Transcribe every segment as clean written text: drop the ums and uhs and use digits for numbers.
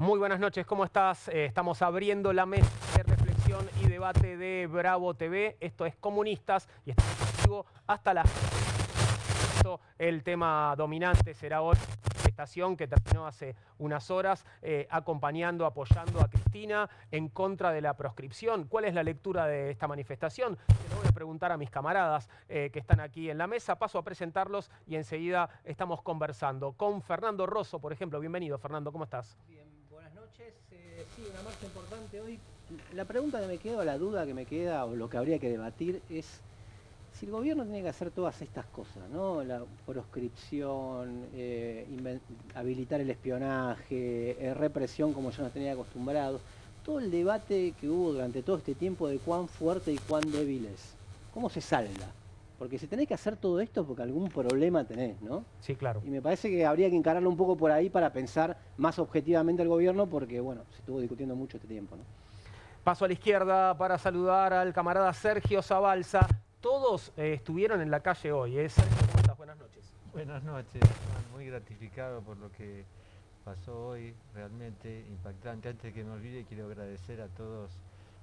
Muy buenas noches, ¿cómo estás? Estamos abriendo la mesa de reflexión y debate de Bravo TV. Esto es Comunistas y estamos contigo hasta las... El tema dominante será hoy la manifestación que terminó hace unas horas, acompañando, apoyando a Cristina en contra de la proscripción. ¿Cuál es la lectura de esta manifestación? Se lo voy a preguntar a mis camaradas que están aquí en la mesa. Paso a presentarlos y enseguida estamos conversando con Fernando Rosso, por ejemplo. Bienvenido, Fernando, ¿cómo estás? Bien, buenas noches. Sí, una marcha importante hoy. La pregunta que me queda, o la duda que me queda, o lo que habría que debatir es si el gobierno tiene que hacer todas estas cosas, ¿no? La proscripción, habilitar el espionaje, represión como ya nos tenía acostumbrados. Todo el debate que hubo durante todo este tiempo de cuán fuerte y cuán débil es. ¿Cómo se salda? Porque si tenés que hacer todo esto porque algún problema tenés, ¿no? Sí, claro. Y me parece que habría que encararlo un poco por ahí para pensar más objetivamente al gobierno porque, bueno, se estuvo discutiendo mucho este tiempo, ¿no? Paso a la izquierda para saludar al camarada Sergio Zabalza. Todos estuvieron en la calle hoy. Sergio, ¿cómo estás? Buenas noches. Buenas noches, Juan. Muy gratificado por lo que pasó hoy, realmente impactante. Antes que me olvide, quiero agradecer a todos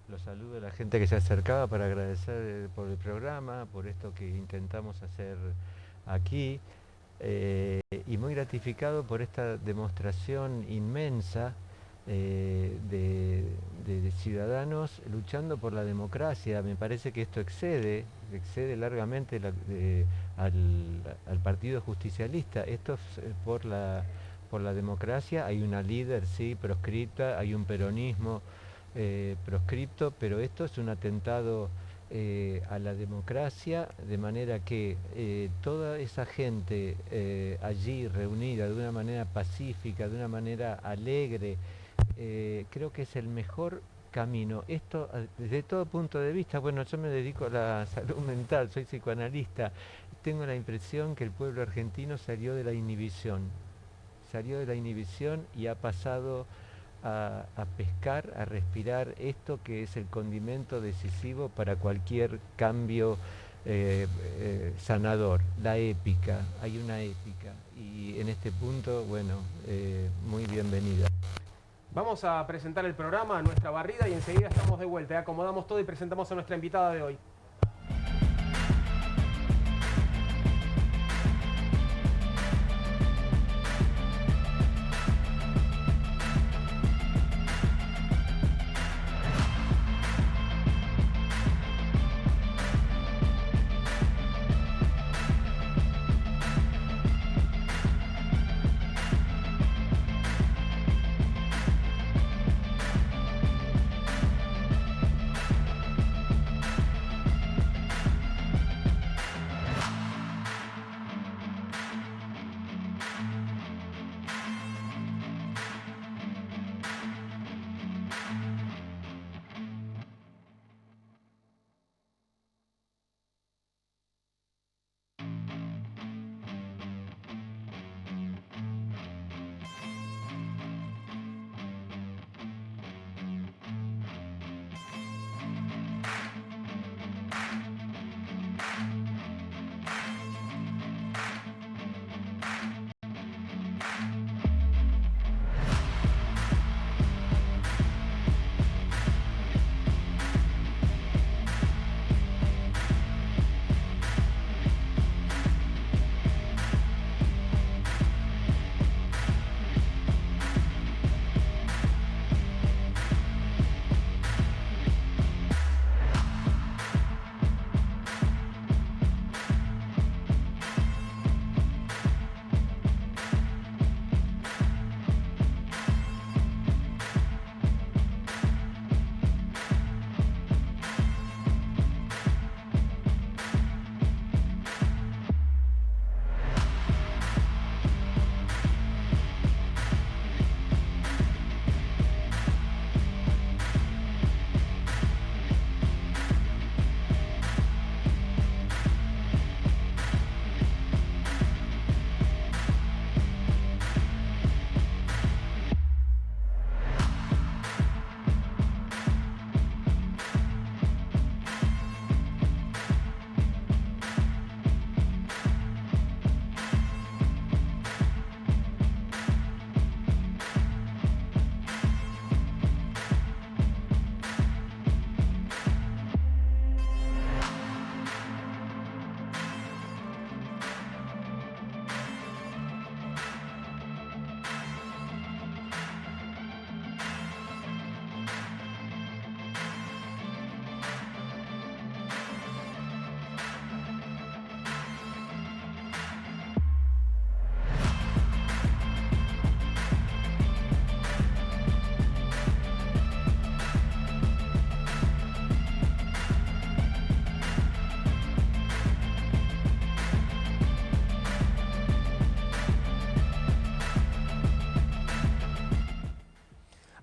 los saludos de la gente que se acercaba para agradecer por el programa, por esto que intentamos hacer aquí. Y muy gratificado por esta demostración inmensa de ciudadanos luchando por la democracia. Me parece que esto excede largamente al Partido Justicialista. Esto es por la democracia. Hay una líder, sí, proscripta, hay un peronismo proscripto, pero esto es un atentado a la democracia, de manera que toda esa gente allí reunida de una manera pacífica, de una manera alegre, creo que es el mejor camino. Esto, desde todo punto de vista, bueno, yo me dedico a la salud mental, soy psicoanalista, tengo la impresión que el pueblo argentino salió de la inhibición y ha pasado a pescar, a respirar esto que es el condimento decisivo para cualquier cambio sanador, la épica. Hay una épica y en este punto, bueno, muy bienvenida. Vamos a presentar el programa, nuestra barrida, y enseguida estamos de vuelta. Acomodamos todo y presentamos a nuestra invitada de hoy.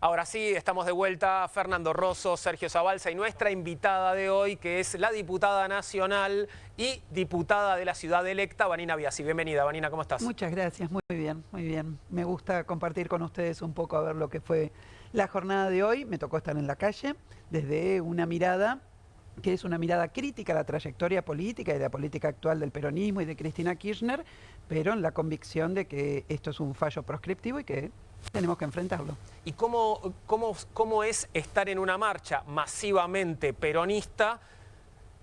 Ahora sí, estamos de vuelta. Fernando Rosso, Sergio Zabalza y nuestra invitada de hoy, que es la diputada nacional y diputada de la ciudad electa, Vanina Biasi. Bienvenida, Vanina, ¿cómo estás? Muchas gracias, muy bien, muy bien. Me gusta compartir con ustedes un poco a ver lo que fue la jornada de hoy. Me tocó estar en la calle desde una mirada que es una mirada crítica a la trayectoria política y de la política actual del peronismo y de Cristina Kirchner, pero en la convicción de que esto es un fallo proscriptivo y que tenemos que enfrentarlo. ¿Y cómo es estar en una marcha masivamente peronista,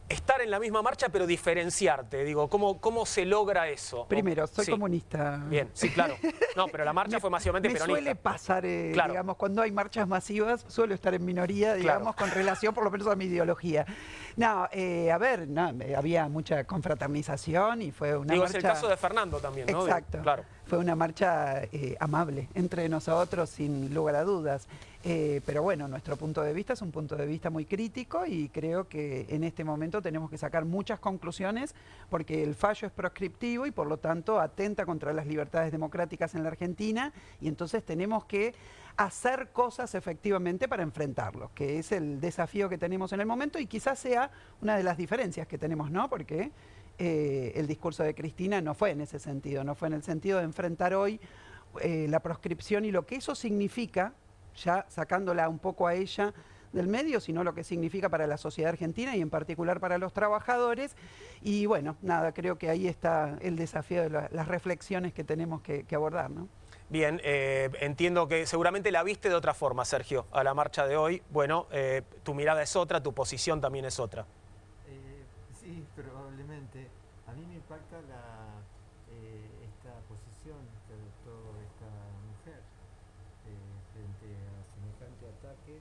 estar en la misma marcha pero diferenciarte? Digo, ¿cómo se logra eso? Primero, soy Sí. comunista. Bien, sí, claro. No, pero la marcha fue masivamente Me peronista. suele pasar, Claro. digamos, cuando hay marchas masivas, suelo estar en minoría, digamos, con relación por lo menos a mi ideología. No, a ver, no, había mucha confraternización y fue una Digo, marcha... es el caso de Fernando también, ¿no? Exacto. Claro. Fue una marcha amable entre nosotros, sin lugar a dudas. Pero bueno, nuestro punto de vista es un punto de vista muy crítico y creo que en este momento tenemos que sacar muchas conclusiones porque el fallo es proscriptivo y por lo tanto atenta contra las libertades democráticas en la Argentina y entonces tenemos que hacer cosas efectivamente para enfrentarlo, que es el desafío que tenemos en el momento y quizás sea una de las diferencias que tenemos, ¿no? Porque el discurso de Cristina no fue en ese sentido, no fue en el sentido de enfrentar hoy la proscripción y lo que eso significa, ya sacándola un poco a ella del medio, sino lo que significa para la sociedad argentina y en particular para los trabajadores. Y bueno, nada, creo que ahí está el desafío de las reflexiones que tenemos que abordar, ¿no? Bien, entiendo que seguramente la viste de otra forma, Sergio, a la marcha de hoy. Bueno, tu mirada es otra, tu posición también es otra. Sí, probablemente. A mí me impacta esta posición que adoptó esta mujer frente a semejante ataque,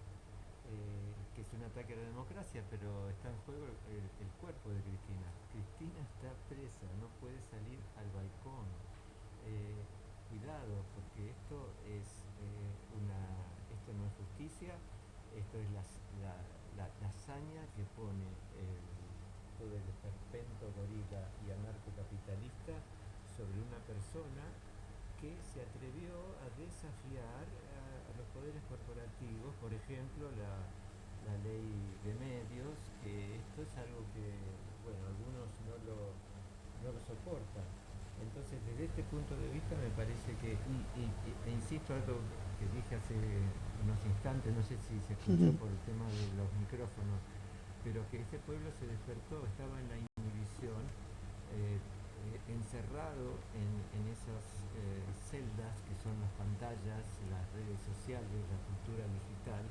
que es un ataque a la democracia, pero está en juego el cuerpo de Cristina. Cristina está presa, no puede salir al balcón. Cuidado, porque esto no es justicia, esto es la hazaña que pone todo el esperpento gorila y anarcocapitalista sobre una persona que se atrevió a desafiar a los poderes corporativos, por ejemplo la ley de medios, que esto es algo que, bueno, algunos no lo soportan. Entonces, desde este punto de vista me parece que, e insisto algo que dije hace unos instantes, no sé si se escuchó por el tema de los micrófonos, pero que este pueblo se despertó, estaba en la inhibición, encerrado en esas celdas que son las pantallas, las redes sociales, la cultura digital,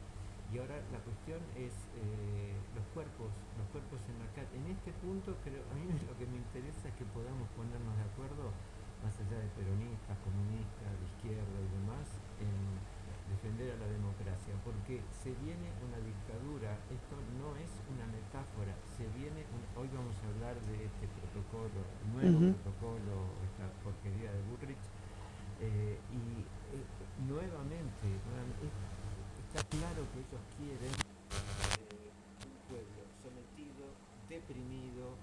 y ahora la cuestión es los cuerpos en la calle. En este punto a mí lo que me interesa es que podamos ponernos de acuerdo, más allá de peronistas, comunistas, de izquierda y demás, en defender a la democracia, porque se viene una dictadura, esto no es una metáfora, hoy vamos a hablar de este protocolo, nuevo protocolo, esta porquería de Bullrich, y nuevamente está claro que ellos quieren un pueblo sometido, deprimido,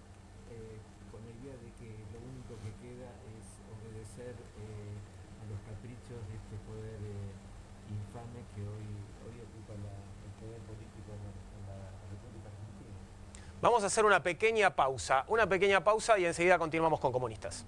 con la idea de que lo único que queda es obedecer a los caprichos de este poder infame que hoy ocupa el poder político en la República Argentina. Vamos a hacer una pequeña pausa y enseguida continuamos con Comunistas.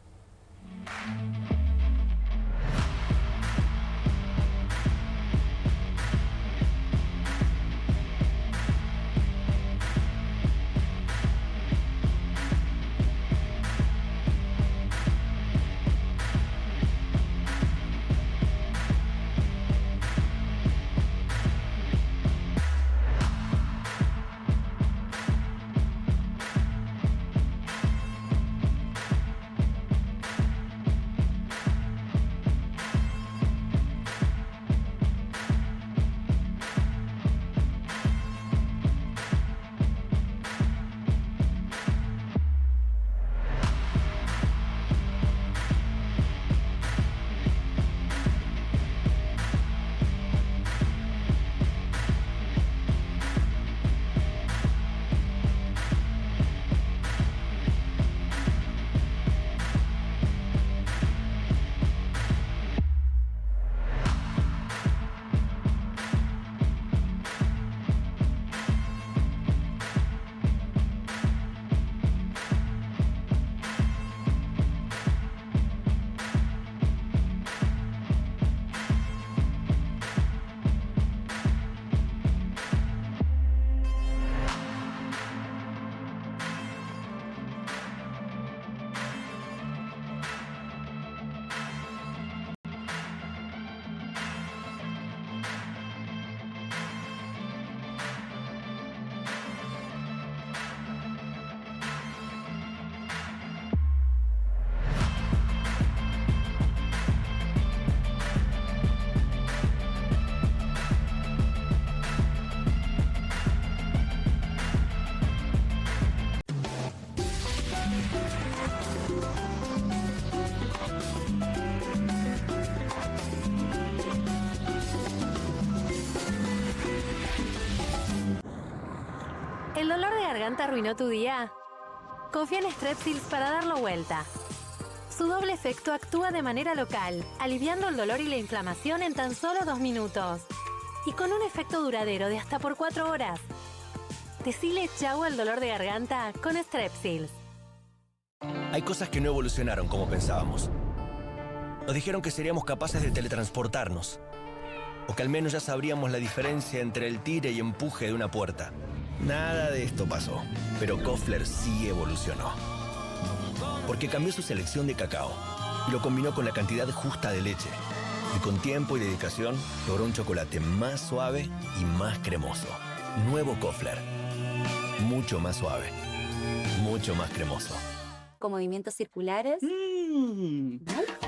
¿El dolor de garganta arruinó tu día? Confía en Strepsils para darlo vuelta. Su doble efecto actúa de manera local, aliviando el dolor y la inflamación en tan solo 2 minutos. Y con un efecto duradero de hasta por 4 horas. Decile chau al dolor de garganta con Strepsils. Hay cosas que no evolucionaron como pensábamos. Nos dijeron que seríamos capaces de teletransportarnos. O que al menos ya sabríamos la diferencia entre el tire y empuje de una puerta. Nada de esto pasó. Pero Koffler sí evolucionó. Porque cambió su selección de cacao y lo combinó con la cantidad justa de leche. Y con tiempo y dedicación logró un chocolate más suave y más cremoso. Nuevo Koffler. Mucho más suave. Mucho más cremoso. Con movimientos circulares.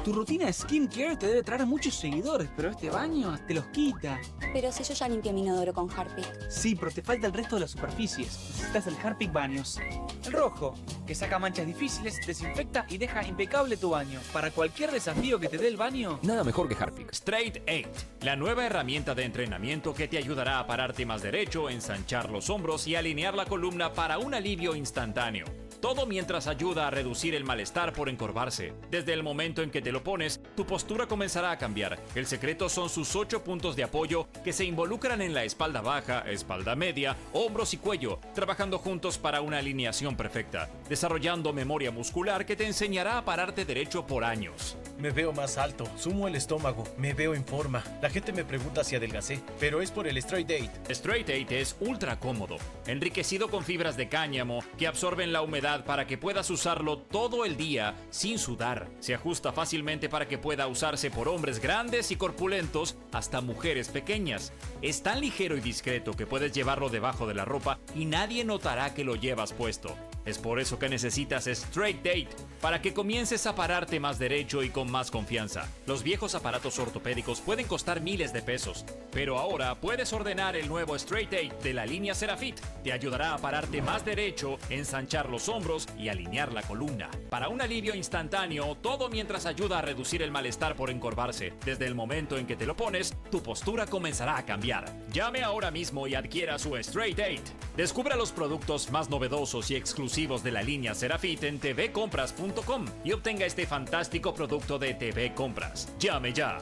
Tu rutina de skincare te debe traer muchos seguidores, pero este baño te los quita. Pero si yo ya limpié mi inodoro con Harpic. Sí, pero te falta el resto de las superficies. Necesitas el Harpic Baños. El rojo, que saca manchas difíciles, desinfecta y deja impecable tu baño. Para cualquier desafío que te dé el baño. Nada mejor que Harpic. Straight 8, la nueva herramienta de entrenamiento que te ayudará a pararte más derecho, ensanchar los hombros y alinear la columna para un alivio instantáneo. Todo mientras ayuda a reducir el malestar por encorvarse. Desde el momento en que te lo pones, tu postura comenzará a cambiar. El secreto son sus 8 puntos de apoyo que se involucran en la espalda baja, espalda media, hombros y cuello, trabajando juntos para una alineación perfecta, desarrollando memoria muscular que te enseñará a pararte derecho por años. Me veo más alto, sumo el estómago, me veo en forma. La gente me pregunta si adelgacé, pero es por el Straight 8. Straight 8 es ultra cómodo, enriquecido con fibras de cáñamo que absorben la humedad para que puedas usarlo todo el día sin sudar. Se ajusta fácilmente para que pueda usarse por hombres grandes y corpulentos hasta mujeres pequeñas. Es tan ligero y discreto que puedes llevarlo debajo de la ropa y nadie notará que lo llevas puesto. Es por eso que necesitas Straight 8, para que comiences a pararte más derecho y con más confianza. Los viejos aparatos ortopédicos pueden costar miles de pesos, pero ahora puedes ordenar el nuevo Straight 8 de la línea Serafit. Te ayudará a pararte más derecho, ensanchar los hombros y alinear la columna. Para un alivio instantáneo, todo mientras ayuda a reducir el malestar por encorvarse. Desde el momento en que te lo pones, tu postura comenzará a cambiar. Llame ahora mismo y adquiera su Straight 8. Descubra los productos más novedosos y exclusivos de la línea Serafit en tvcompras.com y obtenga este fantástico producto de TV Compras. Llame ya.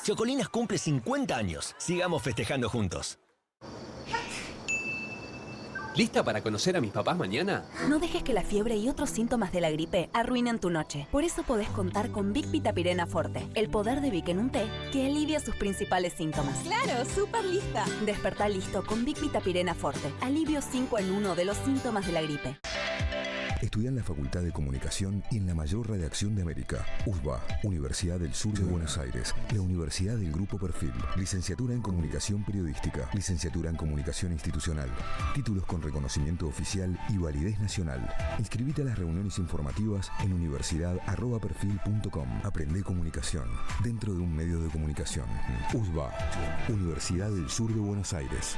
Chocolinas cumple 50 años. Sigamos festejando juntos. ¿Lista para conocer a mis papás mañana? No dejes que la fiebre y otros síntomas de la gripe arruinen tu noche. Por eso podés contar con Vic Vitapirena Forte, el poder de Vic en un té que alivia sus principales síntomas. ¡Claro! ¡Súper lista! Despertá listo con Vic Vitapirena Forte. Alivio 5 en 1 de los síntomas de la gripe. Estudia en la Facultad de Comunicación y en la mayor redacción de América. USBA, Universidad del Sur de Buenos Aires. La Universidad del Grupo Perfil. Licenciatura en Comunicación Periodística. Licenciatura en Comunicación Institucional. Títulos con reconocimiento oficial y validez nacional. Inscribite a las reuniones informativas en universidad@perfil.com. Aprende comunicación dentro de un medio de comunicación. USBA, Universidad del Sur de Buenos Aires.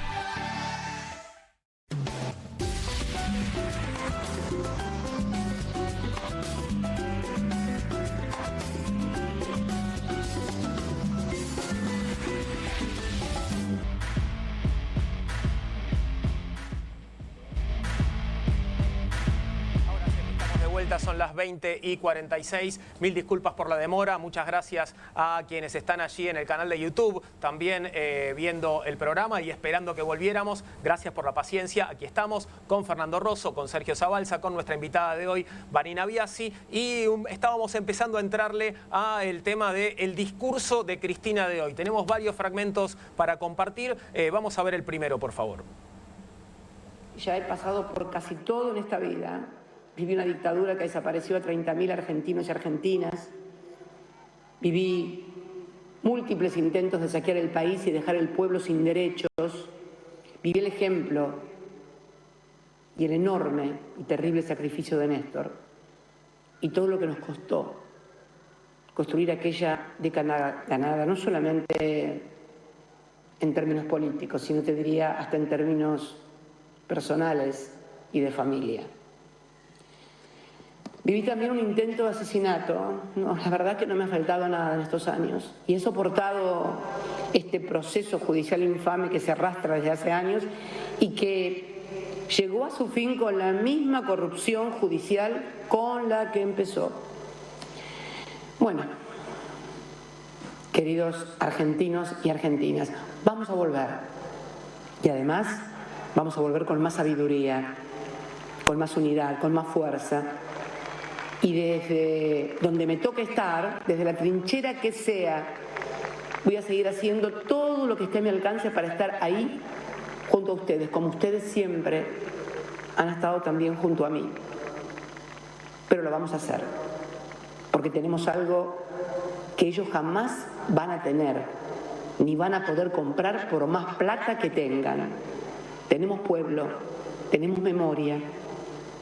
Son las 20:46. Mil disculpas por la demora. Muchas gracias a quienes están allí en el canal de YouTube, también viendo el programa y esperando que volviéramos. Gracias por la paciencia. Aquí estamos con Fernando Rosso, con Sergio Zabalza, con nuestra invitada de hoy, Vanina Biasi, y estábamos empezando a entrarle al tema del discurso de Cristina de hoy. Tenemos varios fragmentos para compartir. Vamos a ver el primero, por favor. Ya he pasado por casi todo en esta vida. Viví una dictadura que desapareció a 30.000 argentinos y argentinas. Viví múltiples intentos de saquear el país y dejar el pueblo sin derechos. Viví el ejemplo y el enorme y terrible sacrificio de Néstor. Y todo lo que nos costó construir aquella década ganada, no solamente en términos políticos, sino te diría hasta en términos personales y de familia. Viví también un intento de asesinato. No, la verdad que no me ha faltado nada en estos años. Y he soportado este proceso judicial infame que se arrastra desde hace años y que llegó a su fin con la misma corrupción judicial con la que empezó. Bueno, queridos argentinos y argentinas, vamos a volver. Y además vamos a volver con más sabiduría, con más unidad, con más fuerza. Y desde donde me toque estar, desde la trinchera que sea, voy a seguir haciendo todo lo que esté a mi alcance para estar ahí junto a ustedes, como ustedes siempre han estado también junto a mí. Pero lo vamos a hacer, porque tenemos algo que ellos jamás van a tener, ni van a poder comprar por más plata que tengan. Tenemos pueblo, tenemos memoria,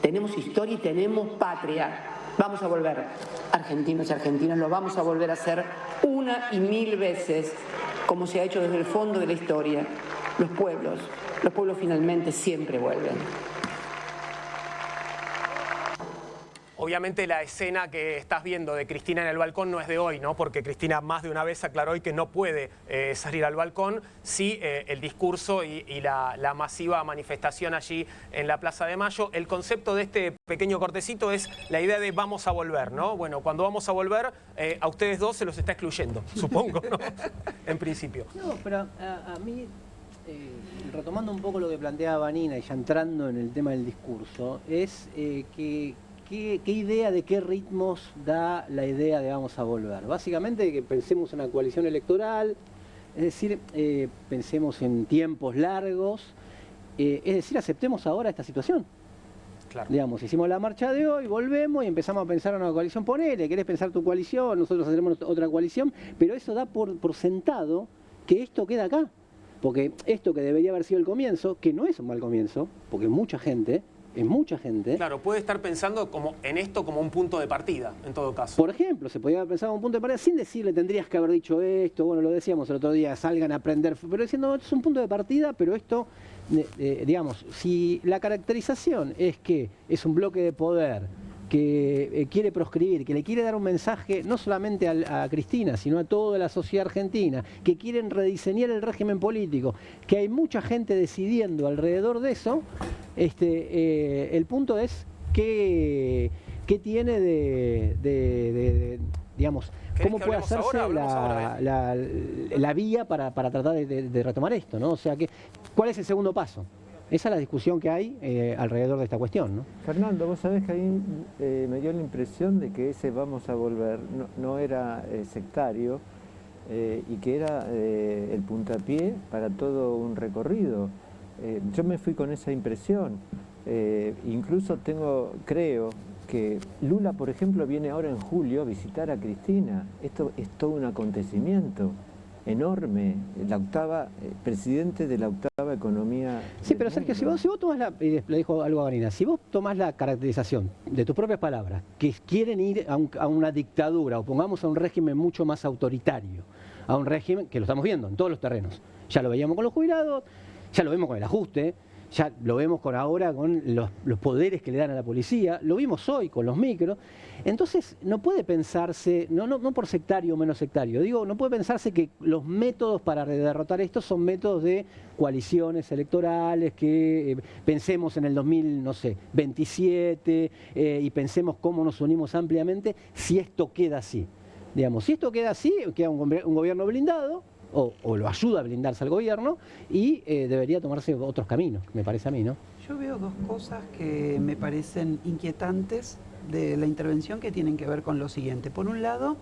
tenemos historia y tenemos patria. Vamos a volver, argentinos y argentinas, lo vamos a volver a hacer una y mil veces, como se ha hecho desde el fondo de la historia. Los pueblos finalmente siempre vuelven. Obviamente la escena que estás viendo de Cristina en el balcón no es de hoy, ¿no? Porque Cristina más de una vez aclaró hoy que no puede salir al balcón. Sí, el discurso y la masiva manifestación allí en la Plaza de Mayo. El concepto de este pequeño cortecito es la idea de vamos a volver, ¿no? Bueno, cuando vamos a volver, a ustedes dos se los está excluyendo, supongo, ¿no? En principio. No, pero a mí, retomando un poco lo que planteaba Vanina y ya entrando en el tema del discurso, es ¿Qué idea de qué ritmos da la idea de vamos a volver? Básicamente que pensemos en una coalición electoral, es decir, pensemos en tiempos largos, es decir, aceptemos ahora esta situación. Claro. Digamos, hicimos la marcha de hoy, volvemos y empezamos a pensar en una coalición. Ponele, querés pensar tu coalición, nosotros haremos otra coalición, pero eso da por sentado que esto queda acá. Porque esto que debería haber sido el comienzo, que no es un mal comienzo, porque mucha gente... Claro, puede estar pensando en esto como un punto de partida, en todo caso. Por ejemplo, se podía haber pensado como un punto de partida sin decirle tendrías que haber dicho esto, bueno, lo decíamos el otro día, salgan a aprender, pero diciendo esto es un punto de partida, pero esto, digamos, si la caracterización es que es un bloque de poder que quiere proscribir, que le quiere dar un mensaje no solamente a Cristina, sino a toda la sociedad argentina, que quieren rediseñar el régimen político, que hay mucha gente decidiendo alrededor de eso, el punto es qué tiene digamos, cómo puede hacerse la vía para tratar de retomar esto, ¿no? O sea, ¿cuál es el segundo paso? Esa es la discusión que hay alrededor de esta cuestión, ¿no? Fernando, vos sabés que ahí me dio la impresión de que ese vamos a volver no era sectario y que era el puntapié para todo un recorrido. Yo me fui con esa impresión. Incluso creo que Lula, por ejemplo, viene ahora en julio a visitar a Cristina. Esto es todo un acontecimiento enorme, presidente de la octava economía. Sí, pero Sergio, si vos tomás y le dijo algo a Vanina, si vos tomás la caracterización de tus propias palabras, que quieren ir a una dictadura, o pongamos a un régimen mucho más autoritario, a un régimen que lo estamos viendo en todos los terrenos, ya lo veíamos con los jubilados, ya lo vemos con el ajuste, ya lo vemos ahora con los poderes que le dan a la policía, lo vimos hoy con los micros. Entonces no puede pensarse, no por sectario o menos sectario, digo, no puede pensarse que los métodos para derrotar esto son métodos de coaliciones electorales, que pensemos en el 2027 y pensemos cómo nos unimos ampliamente si esto queda así. Digamos, si esto queda así, queda un gobierno blindado, o lo ayuda a blindarse al gobierno y debería tomarse otros caminos, me parece a mí, ¿no? Yo veo dos cosas que me parecen inquietantes de la intervención que tienen que ver con lo siguiente. Por un lado,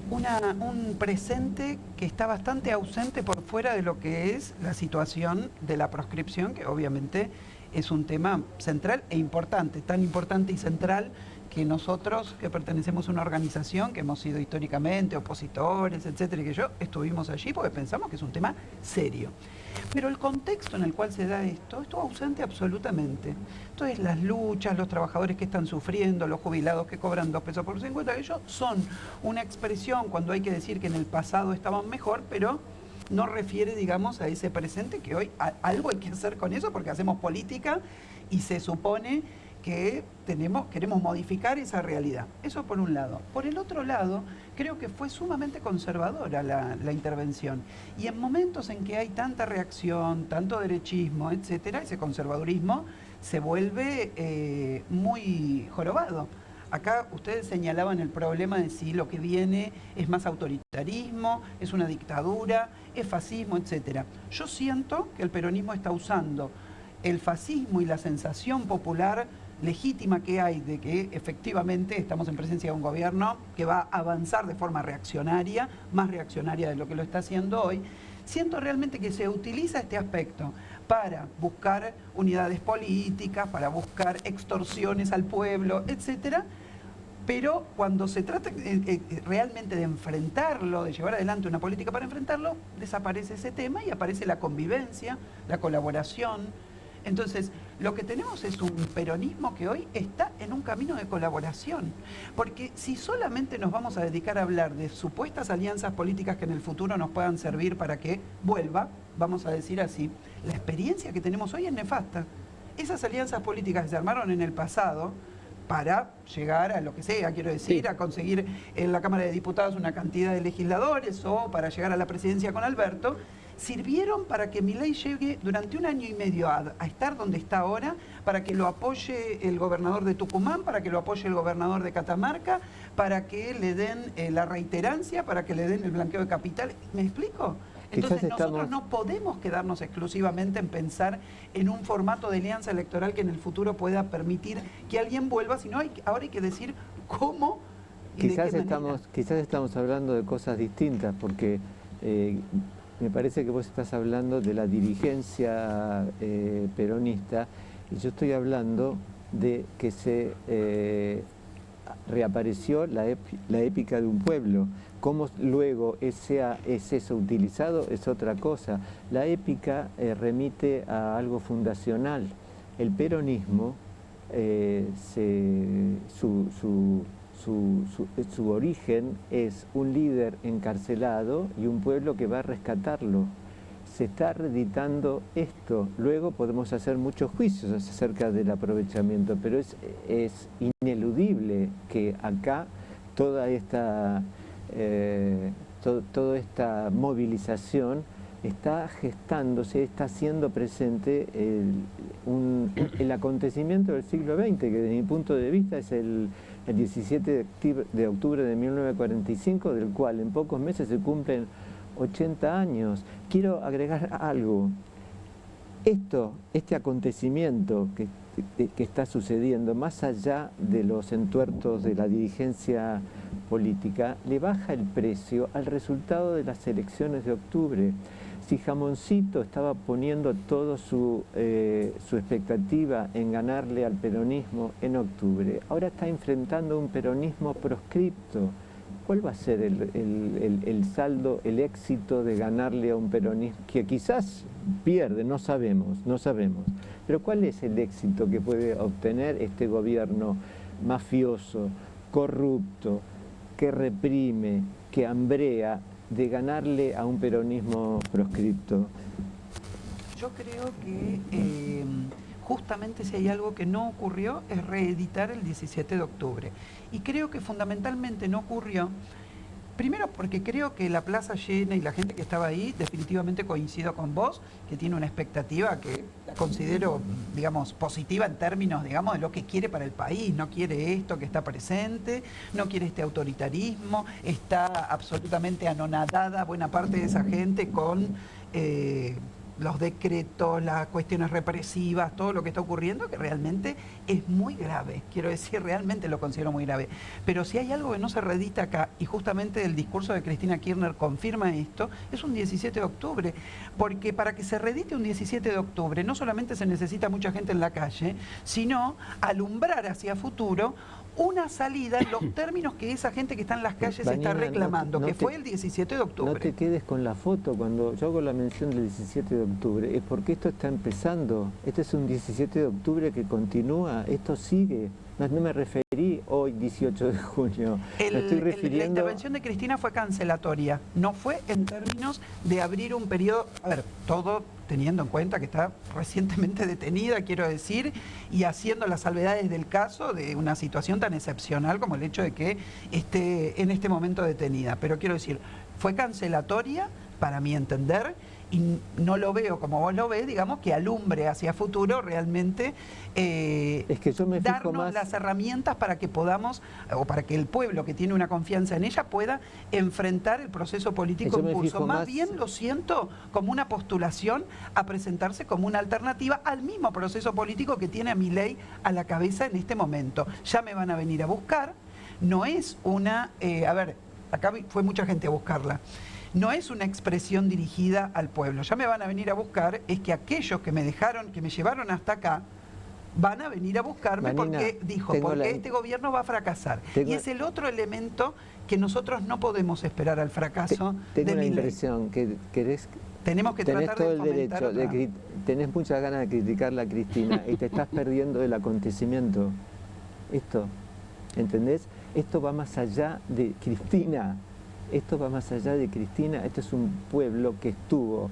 un presente que está bastante ausente por fuera de lo que es la situación de la proscripción, que obviamente es un tema central e importante, tan importante y central que nosotros, que pertenecemos a una organización, que hemos sido históricamente opositores, etcétera, y que estuvimos allí porque pensamos que es un tema serio. Pero el contexto en el cual se da esto ausente absolutamente. Entonces las luchas, los trabajadores que están sufriendo, los jubilados que cobran 2 pesos por 50, ellos son una expresión cuando hay que decir que en el pasado estaban mejor, pero no refiere, digamos, a ese presente que hoy algo hay que hacer con eso porque hacemos política y se supone que queremos modificar esa realidad. Eso por un lado. Por el otro lado, creo que fue sumamente conservadora la intervención. Y en momentos en que hay tanta reacción, tanto derechismo, etcétera, ese conservadurismo se vuelve muy jorobado. Acá ustedes señalaban el problema de si lo que viene es más autoritarismo, es una dictadura, es fascismo, etcétera. Yo siento que el peronismo está usando el fascismo y la sensación popular legítima que hay de que efectivamente estamos en presencia de un gobierno que va a avanzar de forma reaccionaria, más reaccionaria de lo que lo está haciendo hoy. Siento realmente que se utiliza este aspecto para buscar unidades políticas, para buscar extorsiones al pueblo, etcétera, pero cuando se trata realmente de enfrentarlo, de llevar adelante una política para enfrentarlo, desaparece ese tema y aparece la convivencia, la colaboración. Entonces, lo que tenemos es un peronismo que hoy está en un camino de colaboración, porque si solamente nos vamos a dedicar a hablar de supuestas alianzas políticas que en el futuro nos puedan servir para que vuelva, vamos a decir así, la experiencia que tenemos hoy es nefasta. Esas alianzas políticas que se armaron en el pasado para llegar a lo que sea, quiero decir, sí, a conseguir en la Cámara de Diputados una cantidad de legisladores o para llegar a la presidencia con Alberto, sirvieron para que Milei llegue durante 1 año y medio a estar donde está ahora, para que lo apoye el gobernador de Tucumán, para que lo apoye el gobernador de Catamarca, para que le den la reiterancia, para que le den el blanqueo de capital. ¿Me explico? Entonces nosotros no podemos quedarnos exclusivamente en pensar en un formato de alianza electoral que en el futuro pueda permitir que alguien vuelva, sino ahora hay que decir cómo y quizás de qué manera. Quizás estamos hablando de cosas distintas, porque me parece que vos estás hablando de la dirigencia peronista y yo estoy hablando de que se reapareció la épica de un pueblo. Cómo luego es eso utilizado es otra cosa. La épica remite a algo fundacional. El peronismo, su origen es un líder encarcelado y un pueblo que va a rescatarlo. Se está reeditando esto. Luego podemos hacer muchos juicios acerca del aprovechamiento, pero es ineludible que acá toda esta movilización está gestándose, está haciendo presente el acontecimiento del siglo XX, que desde mi punto de vista es el 17 de octubre de 1945, del cual en pocos meses se cumplen 80 años. Quiero agregar algo. Este acontecimiento que está sucediendo, más allá de los entuertos de la dirigencia política, le baja el precio al resultado de las elecciones de octubre. Si Jamoncito estaba poniendo toda su expectativa en ganarle al peronismo en octubre, ahora está enfrentando un peronismo proscripto. ¿Cuál va a ser el saldo, el éxito de ganarle a un peronismo que quizás pierde? No sabemos. Pero ¿cuál es el éxito que puede obtener este gobierno mafioso, corrupto, que reprime, que hambrea, de ganarle a un peronismo proscripto? Yo creo que justamente si hay algo que no ocurrió es reeditar el 17 de octubre. Y creo que fundamentalmente no ocurrió, primero porque creo que la plaza llena y la gente que estaba ahí, definitivamente coincido con vos, que tiene una expectativa que la considero, digamos, positiva en términos, digamos, de lo que quiere para el país. No quiere esto que está presente, no quiere este autoritarismo, está absolutamente anonadada buena parte de esa gente con los decretos, las cuestiones represivas, todo lo que está ocurriendo, que realmente es muy grave. Quiero decir, realmente lo considero muy grave. Pero si hay algo que no se reedita acá, y justamente el discurso de Cristina Kirchner confirma esto, es un 17 de octubre. Porque para que se reedite un 17 de octubre, no solamente se necesita mucha gente en la calle, sino alumbrar hacia futuro una salida en los términos que esa gente que está en las calles está reclamando, que fue el 17 de octubre. No te quedes con la foto. Cuando yo hago la mención del 17 de octubre, es porque esto está empezando. Este es un 17 de octubre que continúa, esto sigue. No me referí hoy 18 de junio. Me estoy refiriendo... La intervención de Cristina fue cancelatoria, no fue en términos de abrir un periodo, a ver, todo teniendo en cuenta que está recientemente detenida, quiero decir, y haciendo las salvedades del caso de una situación tan excepcional como el hecho de que esté en este momento detenida. Pero quiero decir, fue cancelatoria, para mi entender, y no lo veo como vos lo ves, digamos, que alumbre hacia futuro realmente es que yo me fijo darnos más... las herramientas para que podamos, o para que el pueblo que tiene una confianza en ella pueda enfrentar el proceso político en curso. Más bien lo siento como una postulación a presentarse como una alternativa al mismo proceso político que tiene a Milei a la cabeza en este momento. Ya me van a venir a buscar, no es una... a ver, acá fue mucha gente a buscarla. No es una expresión dirigida al pueblo. Ya me van a venir a buscar, es que aquellos que me dejaron, que me llevaron hasta acá, van a venir a buscarme. Marina, porque este gobierno va a fracasar. Y es el otro elemento que nosotros no podemos esperar al fracaso de Milei. Tengo la impresión que tenemos que tratar todo de el derecho, tenés muchas ganas de criticarla a Cristina y te estás perdiendo del acontecimiento. Esto, ¿entendés? Esto va más allá de Cristina. Esto va más allá de Cristina. Este es un pueblo que estuvo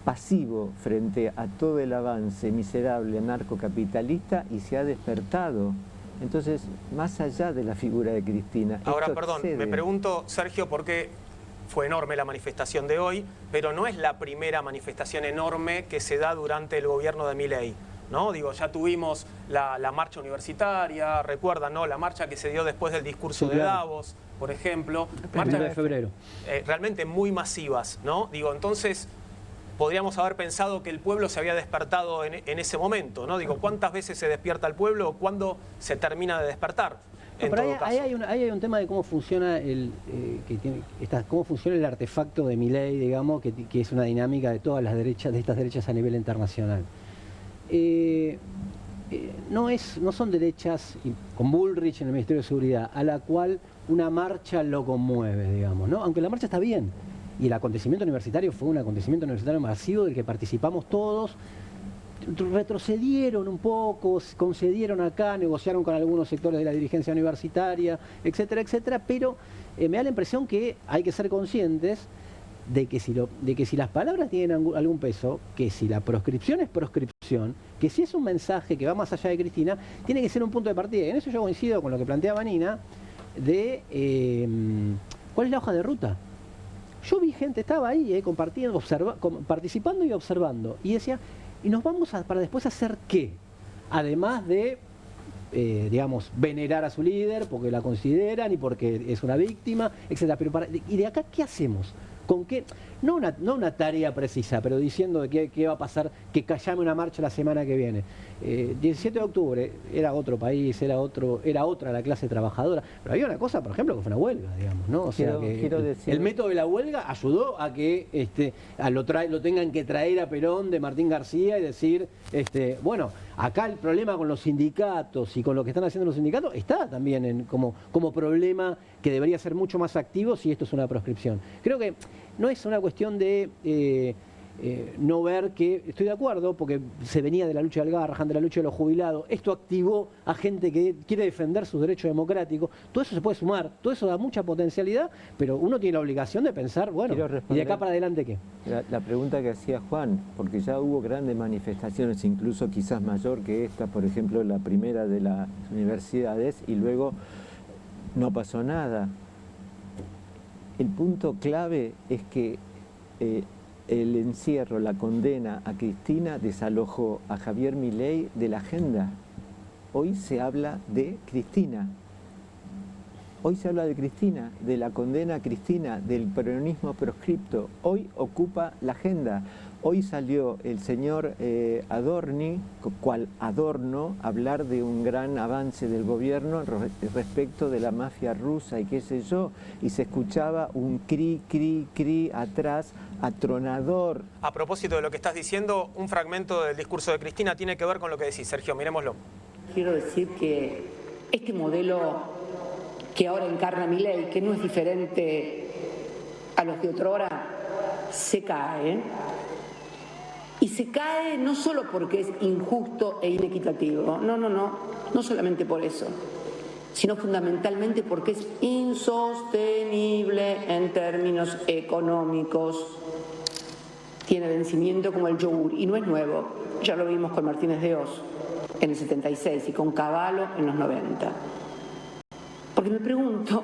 pasivo frente a todo el avance miserable narcocapitalista y se ha despertado. Entonces, más allá de la figura de Cristina... Ahora, perdón, me pregunto, Sergio, por qué fue enorme la manifestación de hoy, pero no es la primera manifestación enorme que se da durante el gobierno de Milei, ¿no? Digo, ya tuvimos la marcha universitaria, recuerdan, ¿no? La marcha que se dio después del discurso de Davos, por ejemplo. Marchas de febrero. Realmente muy masivas, ¿no? Digo, entonces... podríamos haber pensado que el pueblo se había despertado en ese momento, ¿no? Digo, ¿cuántas veces se despierta el pueblo o cuándo se termina de despertar? Pero ahí hay un tema de cómo funciona cómo funciona el artefacto de Milei, digamos, que es una dinámica de todas las derechas, de estas derechas a nivel internacional. No son derechas, con Bullrich en el Ministerio de Seguridad, a la cual una marcha lo conmueve, digamos, ¿no? Aunque la marcha está bien. Y el acontecimiento universitario fue un acontecimiento universitario masivo del que participamos todos. Retrocedieron un poco, concedieron acá, negociaron con algunos sectores de la dirigencia universitaria, etcétera, etcétera, pero me da la impresión que hay que ser conscientes de que si las palabras tienen algún peso, que si la proscripción es proscripción, que si es un mensaje que va más allá de Cristina, tiene que ser un punto de partida. Y en eso yo coincido con lo que planteaba Nina, de cuál es la hoja de ruta. Yo vi gente, estaba ahí compartiendo, participando y observando. Y decía, ¿y nos vamos para después hacer qué? Además de, digamos, venerar a su líder porque la consideran y porque es una víctima, etc. Pero ¿y de acá qué hacemos? ¿Con qué? No una tarea precisa, pero diciendo de qué va a pasar, que llame una marcha la semana que viene. 17 de octubre era otro país, era otra la clase trabajadora, pero había una cosa, por ejemplo, que fue una huelga, digamos, ¿no? O sea, el método de la huelga ayudó a que lo tengan que traer a Perón de Martín García y decir, bueno, acá el problema con los sindicatos y con lo que están haciendo los sindicatos está también como problema que debería ser mucho más activo si esto es una proscripción. Creo que no es una cuestión de no ver que, estoy de acuerdo, porque se venía de la lucha del Garrahan, de la lucha de los jubilados, esto activó a gente que quiere defender sus derechos democráticos, todo eso se puede sumar, todo eso da mucha potencialidad, pero uno tiene la obligación de pensar, bueno, ¿y de acá para adelante qué? La pregunta que hacía Juan, porque ya hubo grandes manifestaciones, incluso quizás mayor que esta, por ejemplo, la primera de las universidades, y luego no pasó nada. El punto clave es que el encierro, la condena a Cristina desalojó a Javier Milei de la agenda. Hoy se habla de Cristina. Hoy se habla de Cristina, de la condena a Cristina, del peronismo proscripto. Hoy ocupa la agenda. Hoy salió el señor Adorni, cual Adorno, a hablar de un gran avance del gobierno respecto de la mafia rusa y qué sé yo, y se escuchaba un cri, cri, cri atrás, atronador. A propósito de lo que estás diciendo, un fragmento del discurso de Cristina tiene que ver con lo que decís, Sergio, miremoslo. Quiero decir que este modelo que ahora encarna Milei, que no es diferente a los de otrora, se cae. Y se cae no solo porque es injusto e inequitativo, no. no solamente por eso, sino fundamentalmente porque es insostenible en términos económicos. Tiene vencimiento como el yogur y no es nuevo, ya lo vimos con Martínez de Oz en el 76 y con Cavallo en los 90. Porque me pregunto,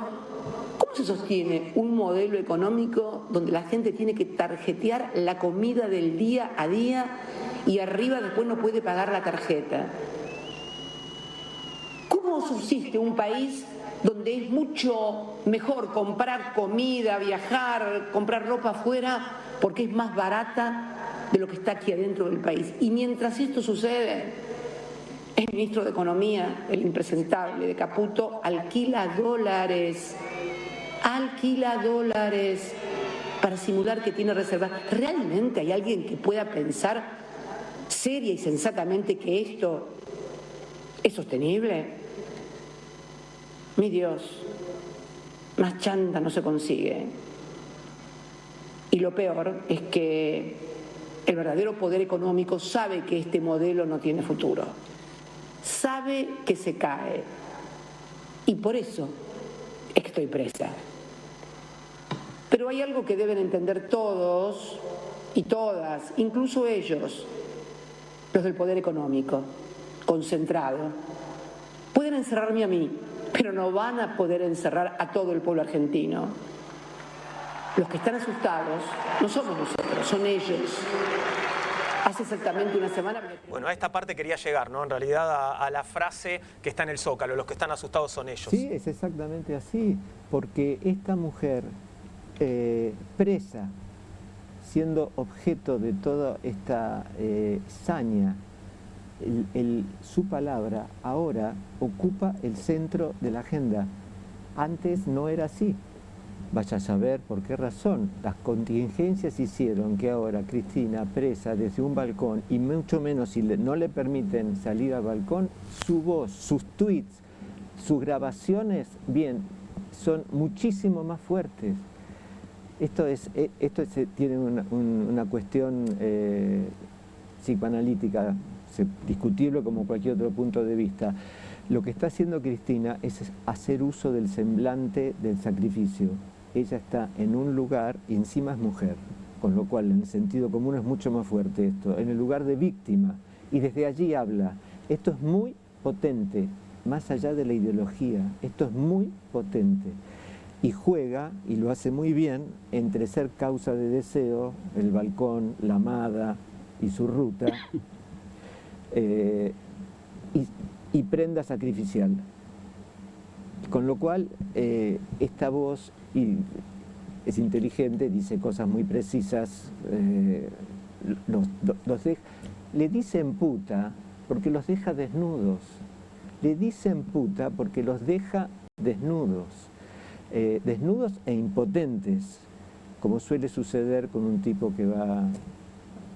¿cómo se sostiene un modelo económico donde la gente tiene que tarjetear la comida del día a día y arriba después no puede pagar la tarjeta? ¿Cómo subsiste un país donde es mucho mejor comprar comida, viajar, comprar ropa afuera porque es más barata de lo que está aquí adentro del país? Y mientras esto sucede, el ministro de Economía, el impresentable de Caputo, alquila dólares para simular que tiene reservas. ¿Realmente hay alguien que pueda pensar seria y sensatamente que esto es sostenible? Mi Dios, más chanta no se consigue. Y lo peor es que el verdadero poder económico sabe que este modelo no tiene futuro. Sabe que se cae. Y por eso estoy presa. Pero hay algo que deben entender todos y todas, incluso ellos, los del poder económico, concentrado. Pueden encerrarme a mí, pero no van a poder encerrar a todo el pueblo argentino. Los que están asustados no somos nosotros, son ellos. Hace exactamente una semana... Bueno, a esta parte quería llegar, ¿no? En realidad a la frase que está en el Zócalo, los que están asustados son ellos. Sí, es exactamente así, porque esta mujer presa, siendo objeto de toda esta saña, su palabra ahora ocupa el centro de la agenda. Antes no era así. Vaya a saber por qué razón. Las contingencias hicieron que ahora Cristina, presa desde un balcón, y mucho menos si no le permiten salir al balcón, su voz, sus tweets, sus grabaciones, bien, son muchísimo más fuertes. Esto tiene una cuestión psicoanalítica, discutible como cualquier otro punto de vista. Lo que está haciendo Cristina es hacer uso del semblante del sacrificio. Ella está en un lugar y encima es mujer, con lo cual en el sentido común es mucho más fuerte esto, en el lugar de víctima, y desde allí habla. Esto es muy potente, más allá de la ideología, esto es muy potente. Y juega, y lo hace muy bien, entre ser causa de deseo, el balcón, la amada y su ruta, y prenda sacrificial. Con lo cual, esta voz es inteligente, dice cosas muy precisas, le dicen puta porque los deja desnudos, le dicen puta porque los deja desnudos, desnudos e impotentes, como suele suceder con un tipo que va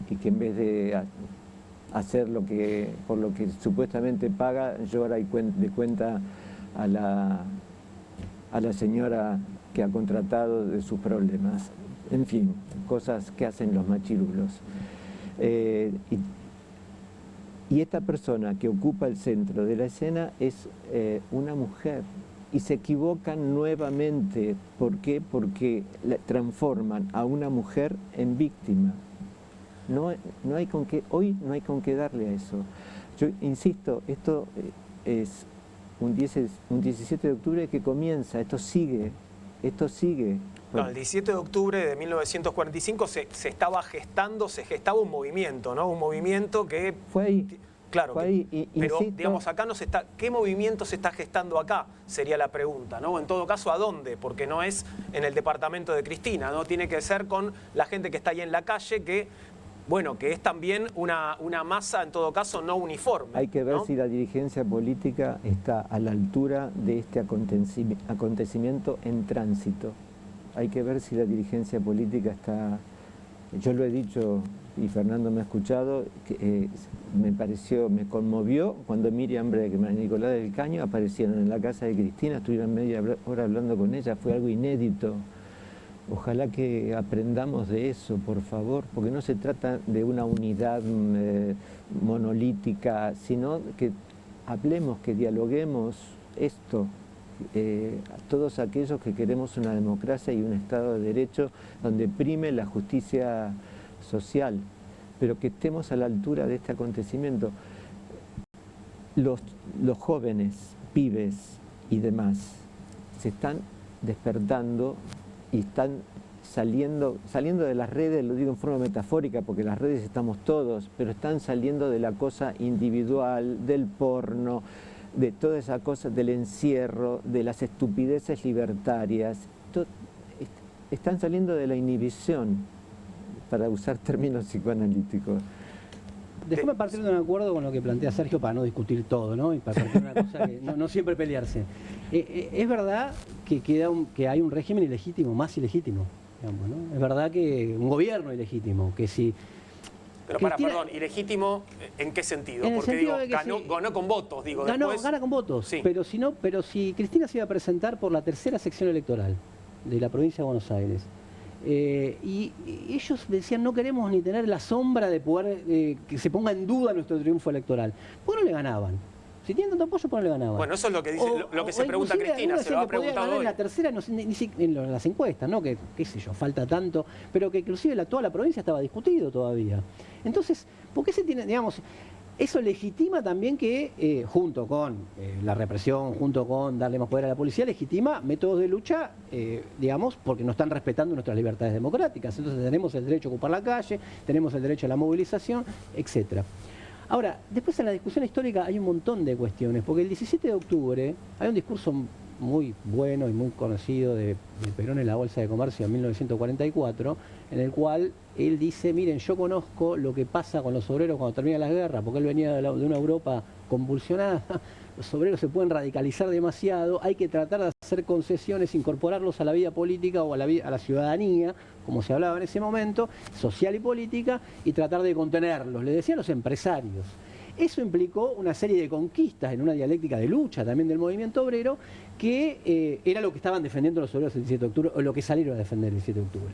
y que en vez de hacer por lo que supuestamente paga, llora y le cuenta a la señora que ha contratado de sus problemas. En fin, cosas que hacen los machirulos. Y esta persona que ocupa el centro de la escena es una mujer. Y se equivocan nuevamente. ¿Por qué? Porque transforman a una mujer en víctima. No hay con qué, hoy no hay con qué darle a eso. Yo insisto, esto es un 17 de octubre que comienza, esto sigue. Bueno, el 17 de octubre de 1945 se gestaba un movimiento, ¿no? Un movimiento que... Fue ahí. Claro, fue ahí, pero insisto, digamos, acá ¿qué movimiento se está gestando acá? Sería la pregunta, ¿no? En todo caso, ¿a dónde? Porque no es en el departamento de Cristina, ¿no? Tiene que ser con la gente que está ahí en la calle, que es también una masa, en todo caso, no uniforme. Hay que ver, ¿no?, si la dirigencia política está a la altura de este acontecimiento en tránsito. Hay que ver si la dirigencia política está... Yo lo he dicho, y Fernando me ha escuchado, que me conmovió cuando Miriam Breckman y María Nicolás del Caño aparecieron en la casa de Cristina, estuvieron media hora hablando con ella, fue algo inédito. Ojalá que aprendamos de eso, por favor, porque no se trata de una unidad monolítica, sino que hablemos, que dialoguemos esto, a todos aquellos que queremos una democracia y un Estado de Derecho donde prime la justicia social, pero que estemos a la altura de este acontecimiento. Los jóvenes, pibes y demás, se están despertando y están saliendo de las redes, lo digo en forma metafórica porque en las redes estamos todos, pero están saliendo de la cosa individual, del porno, de toda esa cosa, del encierro, de las estupideces libertarias. Están saliendo de la inhibición, para usar términos psicoanalíticos. Déjame partir de un acuerdo con lo que plantea Sergio para no discutir todo, ¿no? Y para partir de una cosa que no siempre pelearse. Es verdad que hay un régimen ilegítimo, más ilegítimo, digamos, ¿no? Es verdad que un gobierno ilegítimo, que si... Pero perdón, ilegítimo, ¿en qué sentido? Porque digo, ganó con votos, digo, gana con votos, sí. Pero si Cristina se iba a presentar por la tercera sección electoral de la provincia de Buenos Aires, y ellos decían, no queremos ni tener la sombra de poder que se ponga en duda nuestro triunfo electoral. ¿Por qué no le ganaban? Si tienen tanto apoyo, ¿por qué no le ganaban? Bueno, eso es lo que dice, lo que se pregunta Cristina, se lo ha preguntado hoy. En la tercera, en las encuestas, ¿no? Que, qué sé yo, falta tanto, pero que inclusive toda la provincia estaba discutido todavía. Entonces, ¿por qué se tiene, digamos, eso legitima también que, junto con la represión, junto con darle más poder a la policía, legitima métodos de lucha, digamos, porque no están respetando nuestras libertades democráticas. Entonces tenemos el derecho a ocupar la calle, tenemos el derecho a la movilización, etcétera. Ahora, después en la discusión histórica hay un montón de cuestiones, porque el 17 de octubre hay un discurso muy bueno y muy conocido de Perón en la Bolsa de Comercio en 1944, en el cual él dice, miren, yo conozco lo que pasa con los obreros cuando terminan las guerras, porque él venía de una Europa convulsionada, los obreros se pueden radicalizar demasiado, hay que tratar de hacer concesiones, incorporarlos a la vida política o a la ciudadanía, como se hablaba en ese momento, social y política, y tratar de contenerlos, le decían los empresarios. Eso implicó una serie de conquistas en una dialéctica de lucha también del movimiento obrero, que era lo que estaban defendiendo los obreros el 17 de octubre, o lo que salieron a defender el 17 de octubre.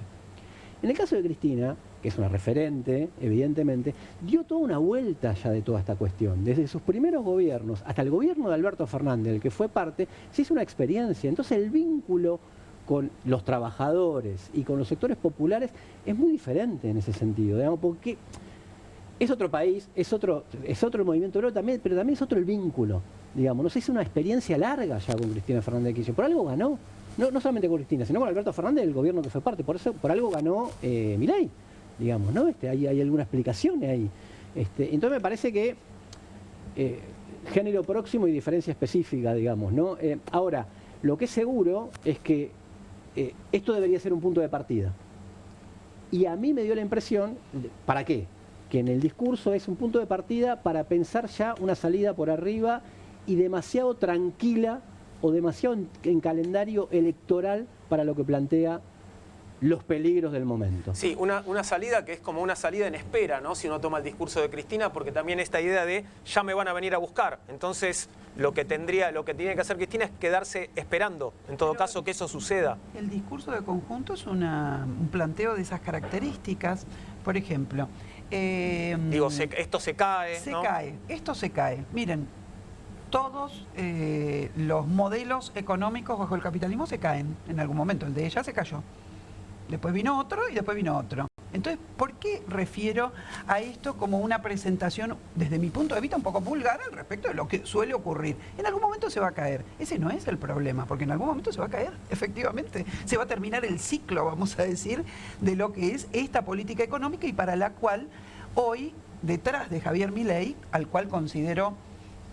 En el caso de Cristina, que es una referente, evidentemente, dio toda una vuelta ya de toda esta cuestión. Desde sus primeros gobiernos hasta el gobierno de Alberto Fernández, del que fue parte, se hizo una experiencia. Entonces el vínculo con los trabajadores y con los sectores populares es muy diferente en ese sentido, digamos, porque es otro país, es otro el movimiento obrero también, pero también es otro el vínculo, digamos. No se hizo una experiencia larga ya con Cristina Fernández de Kirchner. Por algo ganó. No solamente con Cristina, sino con Alberto Fernández, el gobierno que fue parte. Por algo ganó Milei, digamos, ¿no? Hay alguna explicación ahí. Entonces me parece que género próximo y diferencia específica, digamos, ¿no? Ahora, lo que es seguro es que esto debería ser un punto de partida. Y a mí me dio la impresión, ¿para qué? Que en el discurso es un punto de partida para pensar ya una salida por arriba y demasiado tranquila o demasiado en calendario electoral para lo que plantea los peligros del momento. Sí, una salida que es como una salida en espera, ¿no? Si uno toma el discurso de Cristina, porque también esta idea de ya me van a venir a buscar. Entonces, lo que tiene que hacer Cristina es quedarse esperando, en todo caso, que eso suceda. El discurso de conjunto es un planteo de esas características. Por ejemplo, digo, esto se cae, ¿no? Esto se cae. Miren, todos los modelos económicos bajo el capitalismo se caen en algún momento. El de ella se cayó. Después vino otro y después vino otro. Entonces, ¿por qué refiero a esto como una presentación, desde mi punto de vista, un poco vulgar al respecto de lo que suele ocurrir? En algún momento se va a caer. Ese no es el problema, porque en algún momento se va a caer, efectivamente. Se va a terminar el ciclo, vamos a decir, de lo que es esta política económica y para la cual hoy, detrás de Javier Milei, al cual considero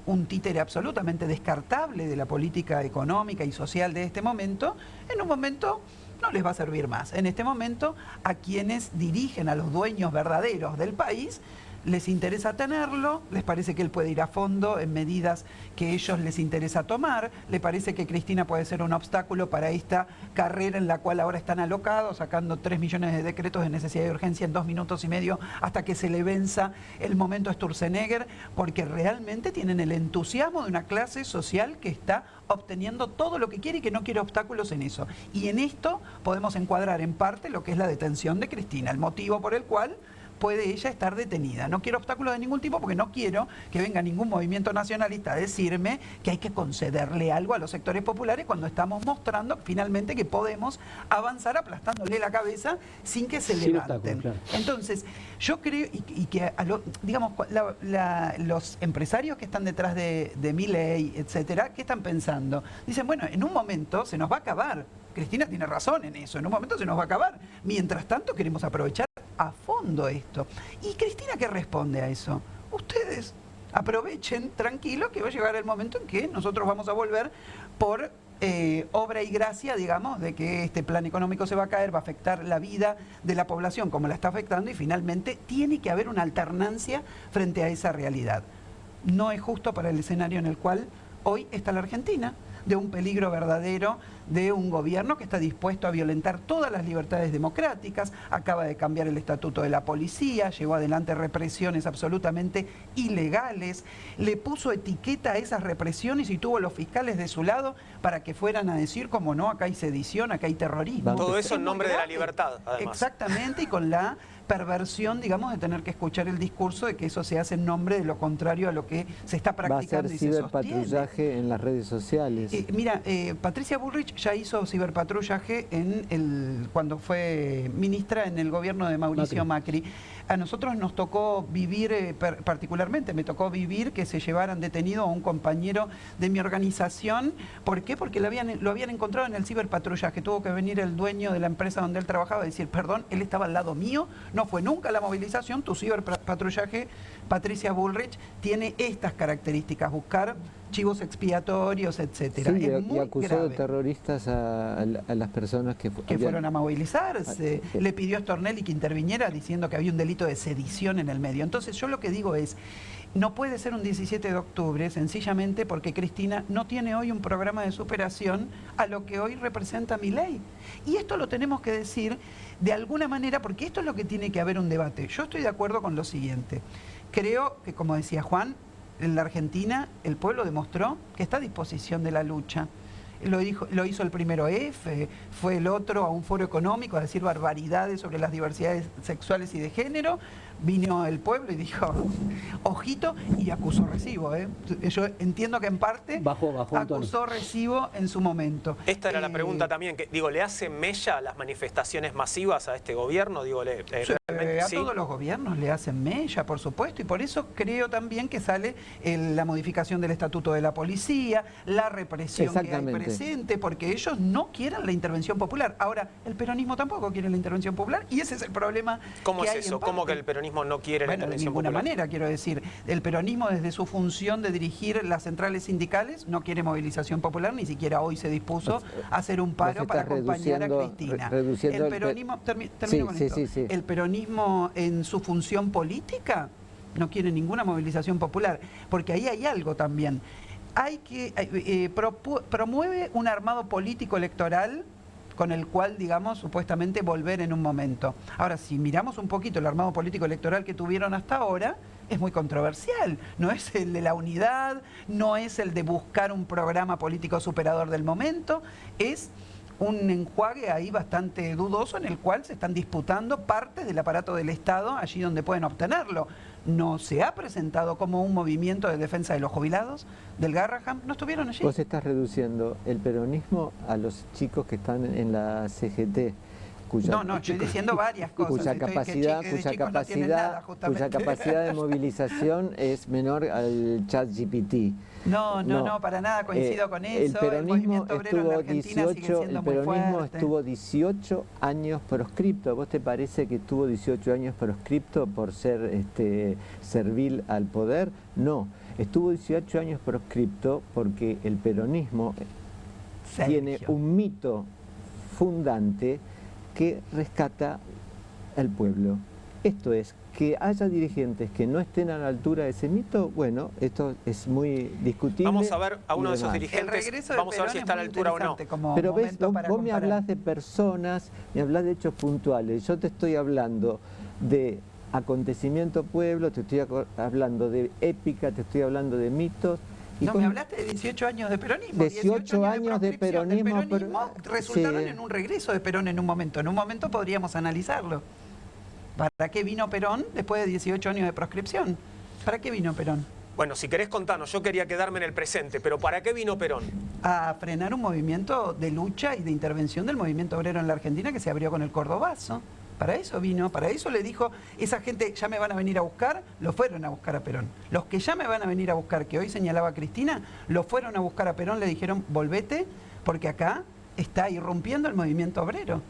un títere absolutamente descartable de la política económica y social de este momento, en un momento no les va a servir más. En este momento, a quienes dirigen, a los dueños verdaderos del país, les interesa tenerlo, les parece que él puede ir a fondo en medidas que ellos les interesa tomar, le parece que Cristina puede ser un obstáculo para esta carrera en la cual ahora están alocados, sacando 3 millones de decretos de necesidad y urgencia en 2 minutos y medio hasta que se le venza el momento Sturzenegger, porque realmente tienen el entusiasmo de una clase social que está obteniendo todo lo que quiere y que no quiere obstáculos en eso. Y en esto podemos encuadrar en parte lo que es la detención de Cristina, el motivo por el cual puede ella estar detenida. No quiero obstáculos de ningún tipo porque no quiero que venga ningún movimiento nacionalista a decirme que hay que concederle algo a los sectores populares cuando estamos mostrando finalmente que podemos avanzar aplastándole la cabeza sin que se levanten. Claro. Entonces, yo creo y que digamos los empresarios que están detrás de Milei, etcétera, ¿qué están pensando? Dicen, bueno, en un momento se nos va a acabar. Cristina tiene razón en eso, en un momento se nos va a acabar. Mientras tanto queremos aprovechar a fondo esto. ¿Y Cristina qué responde a eso? Ustedes aprovechen, tranquilos, que va a llegar el momento en que nosotros vamos a volver por obra y gracia, digamos, de que este plan económico se va a caer, va a afectar la vida de la población como la está afectando y finalmente tiene que haber una alternancia frente a esa realidad. No es justo para el escenario en el cual hoy está la Argentina, de un peligro verdadero de un gobierno que está dispuesto a violentar todas las libertades democráticas, acaba de cambiar el estatuto de la policía, llevó adelante represiones absolutamente ilegales, le puso etiqueta a esas represiones y tuvo los fiscales de su lado para que fueran a decir, como no, acá hay sedición, acá hay terrorismo. Todo eso en nombre de la libertad, además. Exactamente, y con la perversión, digamos, de tener que escuchar el discurso de que eso se hace en nombre de lo contrario a lo que se está practicando. Va a ser ciberpatrullaje en las redes sociales. Mira, Patricia Bullrich ya hizo ciberpatrullaje cuando fue ministra en el gobierno de Mauricio Macri. A nosotros nos tocó vivir, particularmente me tocó vivir que se llevaran detenido a un compañero de mi organización. ¿Por qué? Porque lo habían encontrado en el ciberpatrullaje. Tuvo que venir el dueño de la empresa donde él trabajaba y decir, perdón, él estaba al lado mío, no fue nunca la movilización, tu ciberpatrullaje, Patricia Bullrich, tiene estas características, buscar chivos expiatorios, etcétera. Sí, es muy y acusó grave. de terroristas a las personas que fueron a movilizarse. Le pidió a Stornelli que interviniera diciendo que había un delito de sedición en el medio. Entonces yo lo que digo es, no puede ser un 17 de octubre sencillamente porque Cristina no tiene hoy un programa de superación a lo que hoy representa Milei. Y esto lo tenemos que decir de alguna manera porque esto es lo que tiene que haber un debate. Yo estoy de acuerdo con lo siguiente. Creo que, como decía Juan, en la Argentina el pueblo demostró que está a disposición de la lucha. Lo hizo el primero F, fue el otro a un foro económico a decir barbaridades sobre las diversidades sexuales y de género. Vino el pueblo y dijo, ojito, y acusó recibo. Yo entiendo que en parte acusó recibo en su momento. Esta era la pregunta también, que digo, ¿le hace mella las manifestaciones masivas a este gobierno? Digo, a todos los gobiernos le hacen mella, por supuesto, y por eso creo también que sale la modificación del estatuto de la policía, la represión que hay presente, porque ellos no quieren la intervención popular. Ahora, el peronismo tampoco quiere la intervención popular, y ese es el problema. ¿Cómo es eso? ¿Cómo que el peronismo no quiere la intervención popular? De ninguna manera, quiero decir. El peronismo, desde su función de dirigir las centrales sindicales, no quiere movilización popular, ni siquiera hoy se dispuso a hacer un paro para acompañar a Cristina. El peronismo, termino con esto. El peronismo en su función política no quiere ninguna movilización popular, porque ahí hay algo también. Hay que promueve un armado político electoral con el cual, digamos, supuestamente volver en un momento. Ahora, si miramos un poquito el armado político electoral que tuvieron hasta ahora, es muy controversial. No es el de la unidad, no es el de buscar un programa político superador del momento, es un enjuague ahí bastante dudoso en el cual se están disputando partes del aparato del Estado allí donde pueden obtenerlo. No se ha presentado como un movimiento de defensa de los jubilados del Garraham, no estuvieron allí. Vos estás reduciendo el peronismo a los chicos que están en la CGT. Estoy diciendo varias cosas. Cuya capacidad de movilización es menor al ChatGPT. No, para nada coincido con eso. El movimiento obrero en Argentina sigue siendo muy fuerte. Estuvo 18 años proscripto. ¿Vos te parece que estuvo 18 años proscripto por ser servil al poder? No, estuvo 18 años proscripto porque el peronismo tiene un mito fundante que rescata al pueblo. Esto es, que haya dirigentes que no estén a la altura de ese mito, bueno, esto es muy discutible. Vamos a ver a uno de esos dirigentes, vamos a ver si está a la altura o no. Pero ves, vos me hablás de personas, me hablás de hechos puntuales, yo te estoy hablando de acontecimiento pueblo, te estoy hablando de épica, te estoy hablando de mitos. Me hablaste de 18 años de peronismo. 18 años de peronismo resultaron en un regreso de Perón en un momento. En un momento podríamos analizarlo. ¿Para qué vino Perón después de 18 años de proscripción? ¿Para qué vino Perón? Bueno, si querés contarnos, yo quería quedarme en el presente, pero ¿para qué vino Perón? A frenar un movimiento de lucha y de intervención del movimiento obrero en la Argentina que se abrió con el Cordobazo. Para eso vino, para eso le dijo, esa gente ya me van a venir a buscar, lo fueron a buscar a Perón. Los que ya me van a venir a buscar, que hoy señalaba Cristina, lo fueron a buscar a Perón, le dijeron, volvete, porque acá está irrumpiendo el movimiento obrero.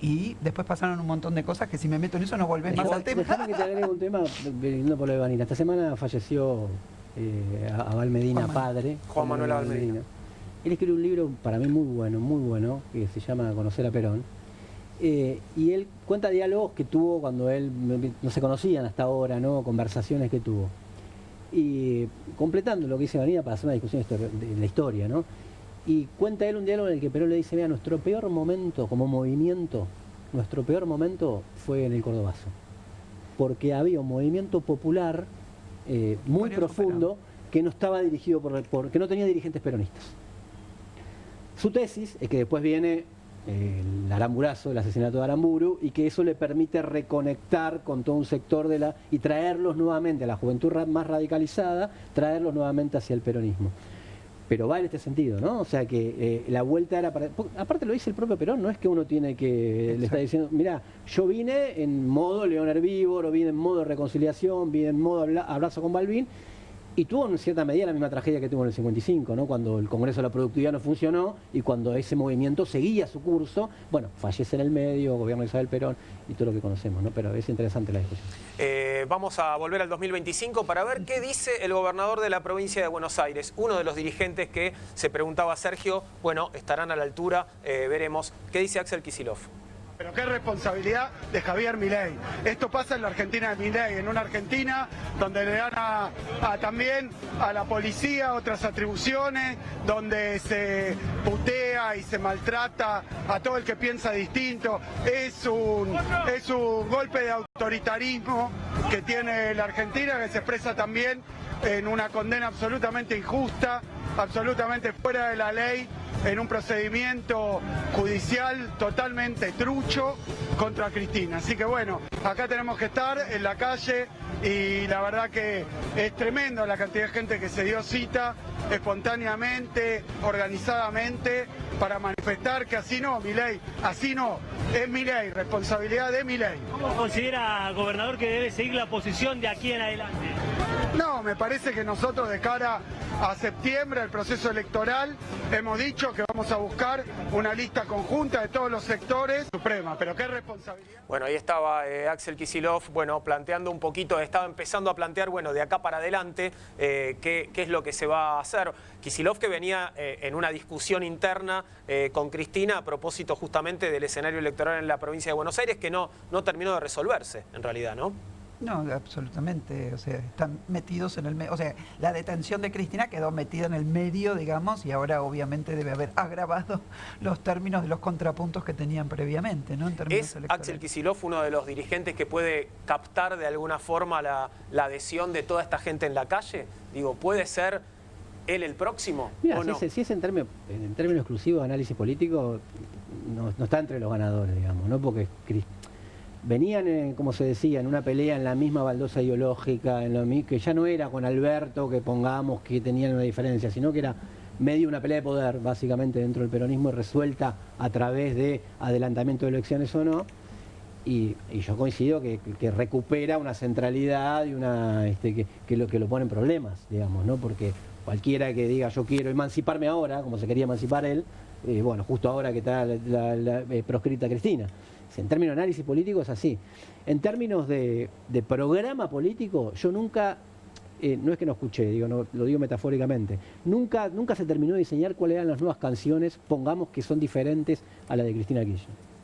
Y después pasaron un montón de cosas que si me meto en eso no volvés más al tema. Déjame que te agregue un tema, viniendo por lo de Vanina. Esta semana falleció Abal Medina, padre. Juan Manuel Abal Medina. Él escribió un libro para mí muy bueno, que se llama Conocer a Perón. Y él cuenta diálogos que tuvo cuando él no se conocían hasta ahora, ¿no? Conversaciones que tuvo. Y completando lo que dice Vanina para hacer una discusión de la historia, ¿no? Y cuenta él un diálogo en el que Perón le dice, mira, nuestro peor momento como movimiento, nuestro peor momento fue en el Cordobazo. Porque había un movimiento popular muy profundo que no estaba dirigido que no tenía dirigentes peronistas. Su tesis es que después viene el Aramburazo, el asesinato de Aramburu, y que eso le permite reconectar con todo un sector y traerlos nuevamente a la juventud más radicalizada, traerlos nuevamente hacia el peronismo. Pero va en este sentido, ¿no? O sea que la vuelta era para... Aparte lo dice el propio Perón, no es que uno tiene que... Exacto. Le está diciendo, mira, yo vine en modo león herbívoro, vine en modo reconciliación, vine en modo abrazo con Balbín, y tuvo en cierta medida la misma tragedia que tuvo en el 55, ¿no? Cuando el Congreso de la Productividad no funcionó y cuando ese movimiento seguía su curso, bueno, fallece en el medio, gobierno de Isabel Perón y todo lo que conocemos, ¿no? Pero es interesante la discusión. Vamos a volver al 2025 para ver qué dice el gobernador de la provincia de Buenos Aires, uno de los dirigentes que se preguntaba Sergio, bueno, estarán a la altura, veremos. ¿Qué dice Axel Kicillof? Pero qué responsabilidad de Javier Milei. Esto pasa en la Argentina de Milei, en una Argentina donde le dan también a la policía otras atribuciones, donde se putea y se maltrata a todo el que piensa distinto. Es un golpe de autoritarismo que tiene la Argentina, que se expresa también en una condena absolutamente injusta, absolutamente fuera de la ley, en un procedimiento judicial totalmente trucho contra Cristina. Así que bueno, acá tenemos que estar en la calle y la verdad que es tremendo la cantidad de gente que se dio cita espontáneamente, organizadamente, para manifestar que así no, Milei, así no, es Milei, responsabilidad de Milei. ¿Cómo considera, gobernador, que debe seguir la posición de aquí en adelante? No, me parece que nosotros de cara a septiembre, el proceso electoral, hemos dicho que vamos a buscar una lista conjunta de todos los sectores suprema, pero qué responsabilidad. Bueno, ahí estaba Axel Kicillof, bueno, planteando un poquito, estaba empezando a plantear, bueno, de acá para adelante, qué es lo que se va a hacer. Kicillof que venía en una discusión interna con Cristina a propósito justamente del escenario electoral en la provincia de Buenos Aires, que no terminó de resolverse, en realidad, ¿no? No, absolutamente, o sea, están metidos en el medio, o sea, la detención de Cristina quedó metida en el medio, digamos, y ahora obviamente debe haber agravado los términos de los contrapuntos que tenían previamente, ¿no? En términos ¿Es Axel Kicillof uno de los dirigentes que puede captar de alguna forma la adhesión de toda esta gente en la calle? Digo, ¿puede ser él el próximo? Mira, ¿o no? si es en términos exclusivos de análisis político, no está entre los ganadores, digamos, ¿no? Porque venían, como se decía, en una pelea en la misma baldosa ideológica, que ya no era con Alberto, que pongamos que tenían una diferencia, sino que era medio una pelea de poder, básicamente, dentro del peronismo, resuelta a través de adelantamiento de elecciones o no. Y yo coincido que recupera una centralidad y una que lo pone en problemas, digamos, ¿no? Porque cualquiera que diga yo quiero emanciparme ahora, como se quería emancipar él, bueno, justo ahora que está la proscrita Cristina. En términos de análisis político es así. En términos de programa político, yo nunca, no es que no escuché, lo digo metafóricamente, nunca se terminó de diseñar cuáles eran las nuevas canciones, pongamos que son diferentes a la de Cristina Kirchner.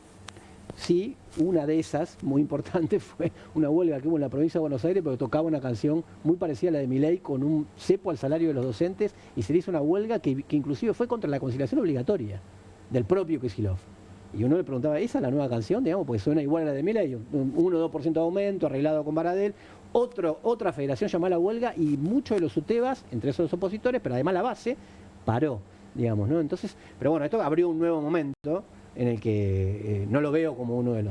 Sí, una de esas, muy importante, fue una huelga que hubo en la provincia de Buenos Aires, porque tocaba una canción muy parecida a la de Milei, con un cepo al salario de los docentes, y se le hizo una huelga que inclusive fue contra la conciliación obligatoria del propio Kicillof. Y uno le preguntaba, ¿esa es la nueva canción? Digamos, porque suena igual a la de Milei, 1 o 2% de aumento, arreglado con Baradel. Otra federación llamó a la huelga y muchos de los UTEBAs, entre esos los opositores, pero además la base, paró, digamos, ¿no? Entonces, pero bueno, esto abrió un nuevo momento en el que no lo veo como uno de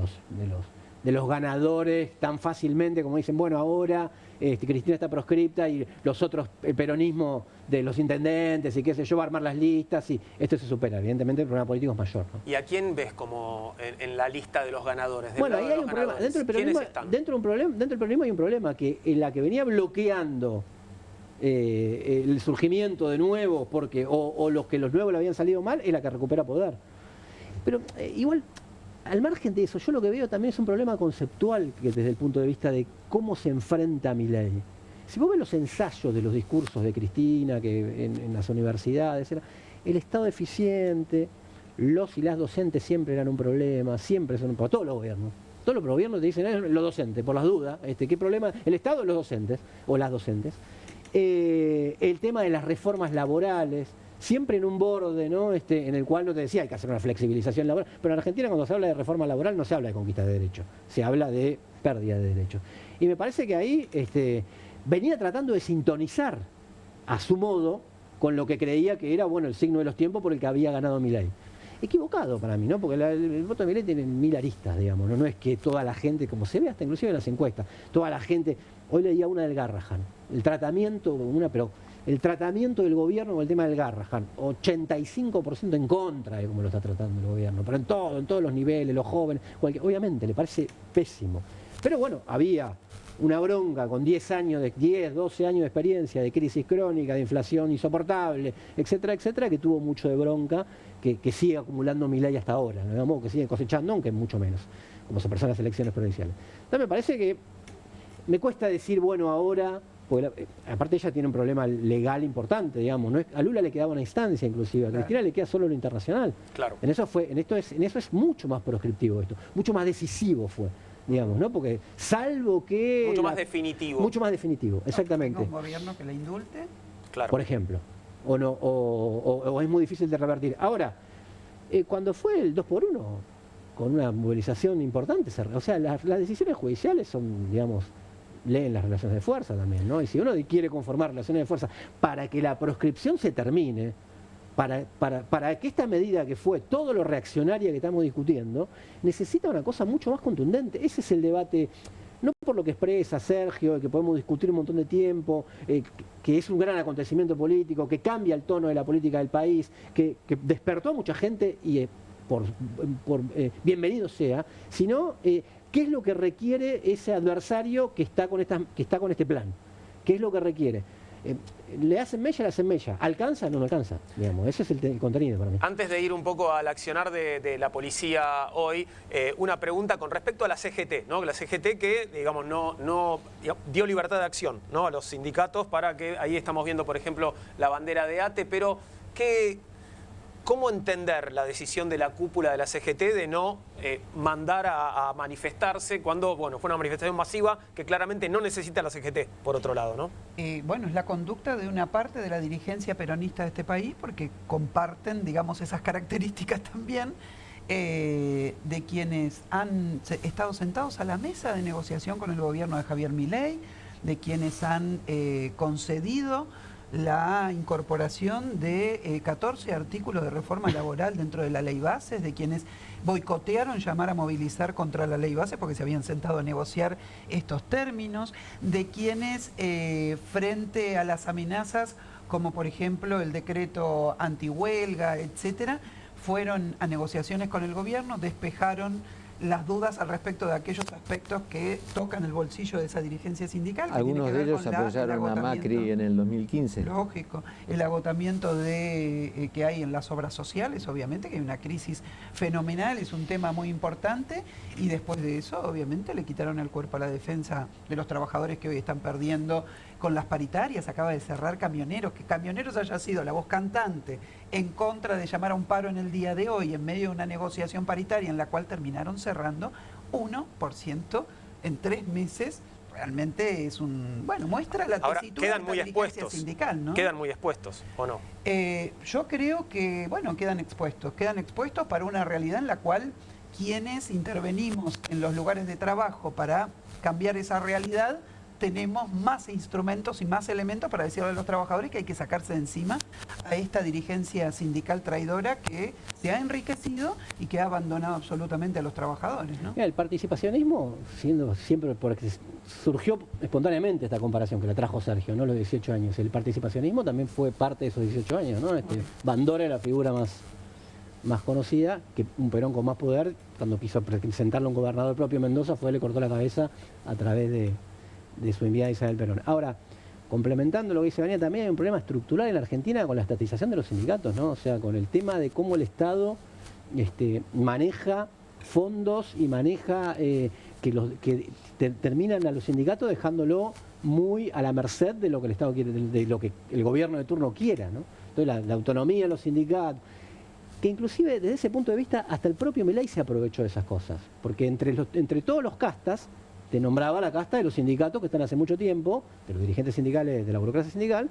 los ganadores tan fácilmente como dicen, bueno, ahora Cristina está proscripta y los otros, el peronismo de los intendentes y qué sé yo, va a armar las listas y esto se supera. Evidentemente el problema político es mayor, ¿no? ¿Y a quién ves como en la lista de los ganadores? Bueno, ahí hay un problema. Dentro del peronismo hay un problema, que en la que venía bloqueando el surgimiento de nuevos, porque o los nuevos le habían salido mal, es la que recupera poder. Pero igual, al margen de eso, yo lo que veo también es un problema conceptual que desde el punto de vista de cómo se enfrenta Milei. Si vos ves los ensayos de los discursos de Cristina que en las universidades, el Estado eficiente, los y las docentes siempre eran un problema, siempre son un problema, todos los gobiernos. Todos los gobiernos te dicen, los docentes, por las dudas, ¿qué problema? El Estado o los docentes, o las docentes. El tema de las reformas laborales, siempre en un borde, ¿no? En el cual no te decía hay que hacer una flexibilización laboral, pero en Argentina cuando se habla de reforma laboral no se habla de conquista de derechos, se habla de pérdida de derechos. Y me parece que ahí venía tratando de sintonizar a su modo con lo que creía que era el signo de los tiempos por el que había ganado Milei. Equivocado para mí, ¿no? Porque el voto de Milei tiene 1000 aristas, digamos, ¿no? No es que toda la gente, como se ve hasta inclusive en las encuestas, toda la gente, hoy leía una del Garrahan, el tratamiento del gobierno con el tema del Garrahan, 85% en contra de cómo lo está tratando el gobierno, pero en todos los niveles, los jóvenes, obviamente le parece pésimo. Pero bueno, había una bronca con 12 años de experiencia, de crisis crónica, de inflación insoportable, etcétera, etcétera, que tuvo mucho de bronca, que sigue acumulando Milei hasta ahora, ¿no? Digamos, que sigue cosechando, aunque mucho menos, como se pasó en las elecciones provinciales. Entonces me parece que me cuesta decir, bueno, ahora, porque aparte ella tiene un problema legal importante, digamos, ¿no? A Lula le quedaba una instancia inclusive, a Cristina le queda solo lo internacional. Claro. En eso es mucho más proscriptivo esto, mucho más decisivo fue. Digamos, ¿no? Porque salvo que... Mucho más definitivo. Mucho más definitivo, exactamente. ¿Un gobierno que le indulte? Claro. Por ejemplo. O es muy difícil de revertir. Ahora, cuando fue el 2x1, con una movilización importante, o sea, las decisiones judiciales son, digamos, leen las relaciones de fuerza también, ¿no? Y si uno quiere conformar relaciones de fuerza para que la proscripción se termine, para que esta medida que fue todo lo reaccionaria que estamos discutiendo, necesita una cosa mucho más contundente. Ese es el debate, no por lo que expresa Sergio, que podemos discutir un montón de tiempo, que es un gran acontecimiento político, que cambia el tono de la política del país, que despertó a mucha gente y bienvenido sea, sino qué es lo que requiere ese adversario que está con este plan. ¿Qué es lo que requiere? ¿Le hacen mella? ¿Alcanza? No alcanza. Digamos, ese es el contenido para mí. Antes de ir un poco al accionar de la policía hoy, una pregunta con respecto a la CGT, ¿no? La CGT que, digamos, no dio libertad de acción, ¿no? A los sindicatos para que, ahí estamos viendo, por ejemplo, la bandera de ATE, pero ¿cómo entender la decisión de la cúpula de la CGT de no mandar a manifestarse cuando, fue una manifestación masiva que claramente no necesita la CGT, por otro lado, ¿no? Bueno, es la conducta de una parte de la dirigencia peronista de este país, porque comparten, digamos, esas características también de quienes han estado sentados a la mesa de negociación con el gobierno de Javier Milei, de quienes han concedido la incorporación de 14 artículos de reforma laboral dentro de la ley bases, de quienes boicotearon llamar a movilizar contra la ley base porque se habían sentado a negociar estos términos, de quienes frente a las amenazas como por ejemplo el decreto antihuelga, etcétera, fueron a negociaciones con el gobierno, despejaron las dudas al respecto de aquellos aspectos que tocan el bolsillo de esa dirigencia sindical. Algunos de ellos apoyaron a Macri en el 2015. Lógico, el agotamiento que hay en las obras sociales, obviamente que hay una crisis fenomenal, es un tema muy importante, y después de eso, obviamente, le quitaron el cuerpo a la defensa de los trabajadores que hoy están perdiendo con las paritarias. Acaba de cerrar Camioneros, que Camioneros haya sido la voz cantante en contra de llamar a un paro en el día de hoy, en medio de una negociación paritaria en la cual terminaron cerrando 1% en 3 meses, realmente es muestra la tesitura quedan muy expuestos sindical, ¿no? Quedan muy expuestos, ¿o no? Yo creo que, quedan expuestos para una realidad en la cual quienes intervenimos en los lugares de trabajo para cambiar esa realidad, tenemos más instrumentos y más elementos para decirle a los trabajadores que hay que sacarse de encima a esta dirigencia sindical traidora que se ha enriquecido y que ha abandonado absolutamente a los trabajadores, ¿no? Mira, el participacionismo, siendo siempre porque surgió espontáneamente esta comparación que la trajo Sergio, ¿no? Los 18 años. El participacionismo también fue parte de esos 18 años, ¿no? Bandora era la figura más conocida, que un Perón con más poder, cuando quiso presentarlo a un gobernador propio Mendoza, le cortó la cabeza a través de su enviada Isabel Perón. Ahora, complementando lo que dice Vania, también hay un problema estructural en la Argentina con la estatización de los sindicatos, ¿no? O sea, con el tema de cómo el Estado maneja fondos y maneja que terminan a los sindicatos dejándolo muy a la merced de lo que el Estado quiere, de lo que el gobierno de turno quiera, ¿no? Entonces la autonomía de los sindicatos, que inclusive desde ese punto de vista hasta el propio Milei se aprovechó de esas cosas, porque entre todos los castas te nombraba la casta de los sindicatos que están hace mucho tiempo, de los dirigentes sindicales, de la burocracia sindical,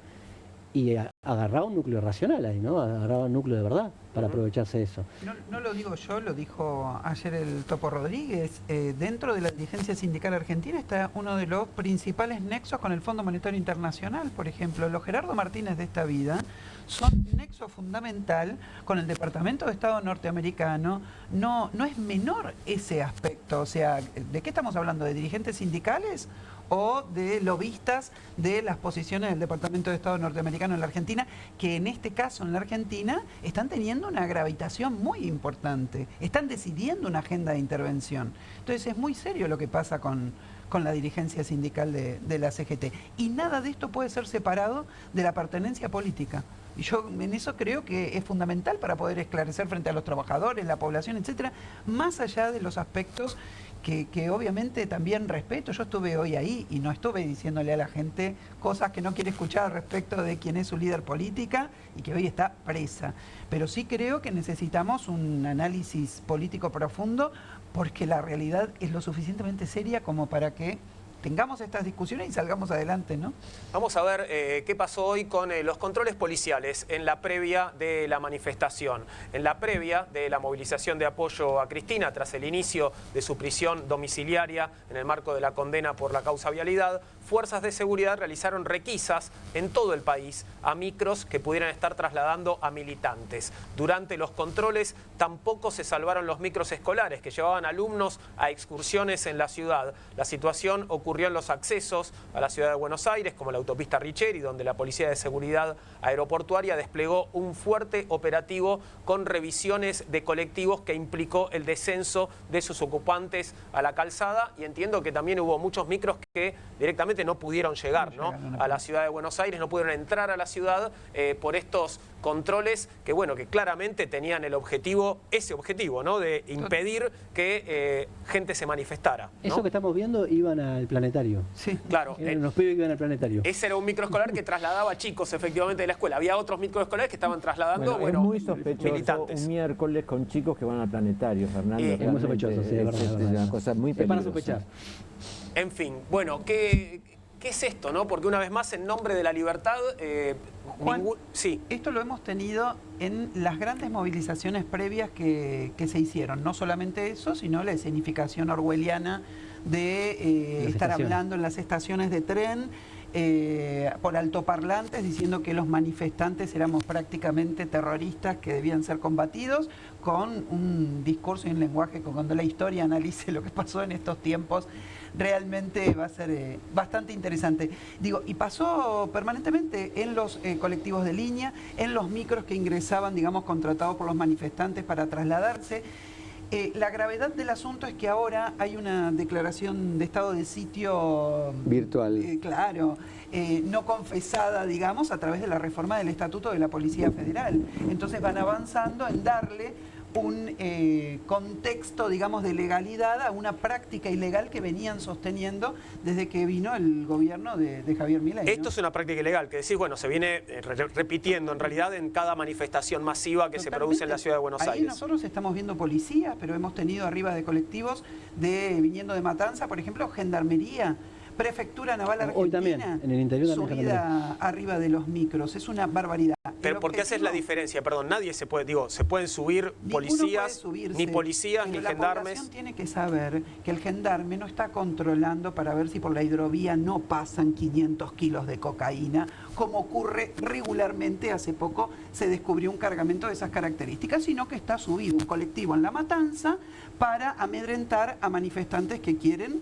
y agarraba un núcleo racional ahí, ¿no? Agarraba un núcleo de verdad para aprovecharse de eso. No lo digo yo, lo dijo ayer el Topo Rodríguez. Dentro de la dirigencia sindical argentina está uno de los principales nexos con el Fondo Monetario Internacional, por ejemplo. Los Gerardo Martínez de esta vida son nexo fundamental con el Departamento de Estado norteamericano. No es menor ese aspecto. O sea, ¿de qué estamos hablando? ¿De dirigentes sindicales o de lobistas de las posiciones del Departamento de Estado norteamericano en la Argentina, que en este caso en la Argentina están teniendo una gravitación muy importante, están decidiendo una agenda de intervención? Entonces es muy serio lo que pasa con la dirigencia sindical de la CGT, y nada de esto puede ser separado de la pertenencia política. Y yo en eso creo que es fundamental para poder esclarecer frente a los trabajadores, la población, etcétera, más allá de los aspectos que obviamente también respeto. Yo estuve hoy ahí y no estuve diciéndole a la gente cosas que no quiere escuchar respecto de quién es su líder política y que hoy está presa. Pero sí creo que necesitamos un análisis político profundo, porque la realidad es lo suficientemente seria como para que tengamos estas discusiones y salgamos adelante, ¿no? Vamos a ver qué pasó hoy con los controles policiales en la previa de la manifestación, en la previa de la movilización de apoyo a Cristina tras el inicio de su prisión domiciliaria en el marco de la condena por la causa vialidad. Fuerzas de seguridad realizaron requisas en todo el país a micros que pudieran estar trasladando a militantes. Durante los controles tampoco se salvaron los micros escolares que llevaban alumnos a excursiones en la ciudad. La situación ocurrió en los accesos a la ciudad de Buenos Aires, como la autopista Richeri, donde la Policía de Seguridad Aeroportuaria desplegó un fuerte operativo con revisiones de colectivos que implicó el descenso de sus ocupantes a la calzada, y entiendo que también hubo muchos micros que directamente no pudieron llegar, ¿no?, a la ciudad de Buenos Aires, no pudieron entrar a la ciudad por estos controles que, bueno, que claramente tenían ese objetivo, ¿no?, de impedir que gente se manifestara, ¿no? Eso que estamos viendo iban al planetario. Sí. Claro. Eran los pibes que iban al planetario. Ese era un microescolar que trasladaba chicos efectivamente de la escuela. Había otros microescolares que estaban trasladando, es muy sospechoso militantes. un miércoles con chicos que van al planetario, Fernando. Es muy sospechoso, sí, es verdad. Es una cosa muy peligrosa. Es para sospechar. En fin, bueno, ¿qué es esto, no? Porque una vez más, en nombre de la libertad, Juan, esto lo hemos tenido en las grandes movilizaciones previas que se hicieron. No solamente eso, sino la escenificación orwelliana de estar hablando en las estaciones de tren por altoparlantes, diciendo que los manifestantes éramos prácticamente terroristas que debían ser combatidos, con un discurso y un lenguaje que cuando la historia analice lo que pasó en estos tiempos realmente va a ser bastante interesante. Digo, y pasó permanentemente en los colectivos de línea, en los micros que ingresaban, digamos, contratados por los manifestantes para trasladarse. La gravedad del asunto es que ahora hay una declaración de estado de sitio virtual. Claro, no confesada, digamos, a través de la reforma del Estatuto de la Policía Federal. Entonces van avanzando en darle un contexto, digamos, de legalidad a una práctica ilegal que venían sosteniendo desde que vino el gobierno de Javier Milei, ¿no? Esto es una práctica ilegal, que decís, bueno, se viene repitiendo en realidad en cada manifestación masiva que se produce en la ciudad de Buenos Aires. Ahí nosotros estamos viendo policías, pero hemos tenido arriba de colectivos viniendo de Matanza, por ejemplo, gendarmería, Prefectura Naval Argentina. Hoy también, en el interior también. Subida arriba de los micros, es una barbaridad. Pero ¿por qué haces la diferencia? Perdón, nadie se puede, se pueden subir policías, ni policías, ni gendarmes. La población tiene que saber que el gendarme no está controlando para ver si por la hidrovía no pasan 500 kilos de cocaína, como ocurre regularmente. Hace poco se descubrió un cargamento de esas características, sino que está subido un colectivo en La Matanza para amedrentar a manifestantes que quieren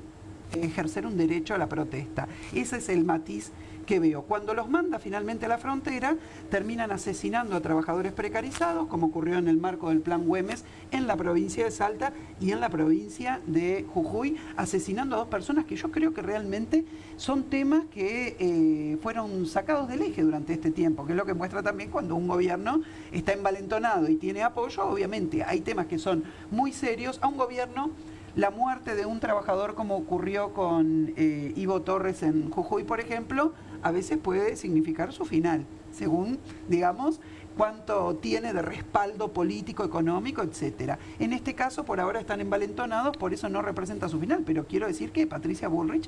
ejercer un derecho a la protesta. Ese es el matiz que veo. Cuando los manda finalmente a la frontera, terminan asesinando a trabajadores precarizados, como ocurrió en el marco del Plan Güemes en la provincia de Salta y en la provincia de Jujuy, asesinando a 2 personas que yo creo que realmente son temas que fueron sacados del eje durante este tiempo, que es lo que muestra también cuando un gobierno está envalentonado y tiene apoyo. Obviamente hay temas que son muy serios. A un gobierno, la muerte de un trabajador, como ocurrió con Ivo Torres en Jujuy, por ejemplo, a veces puede significar su final, según, digamos, cuánto tiene de respaldo político, económico, etcétera. En este caso, por ahora están envalentonados, por eso no representa su final, pero quiero decir que Patricia Bullrich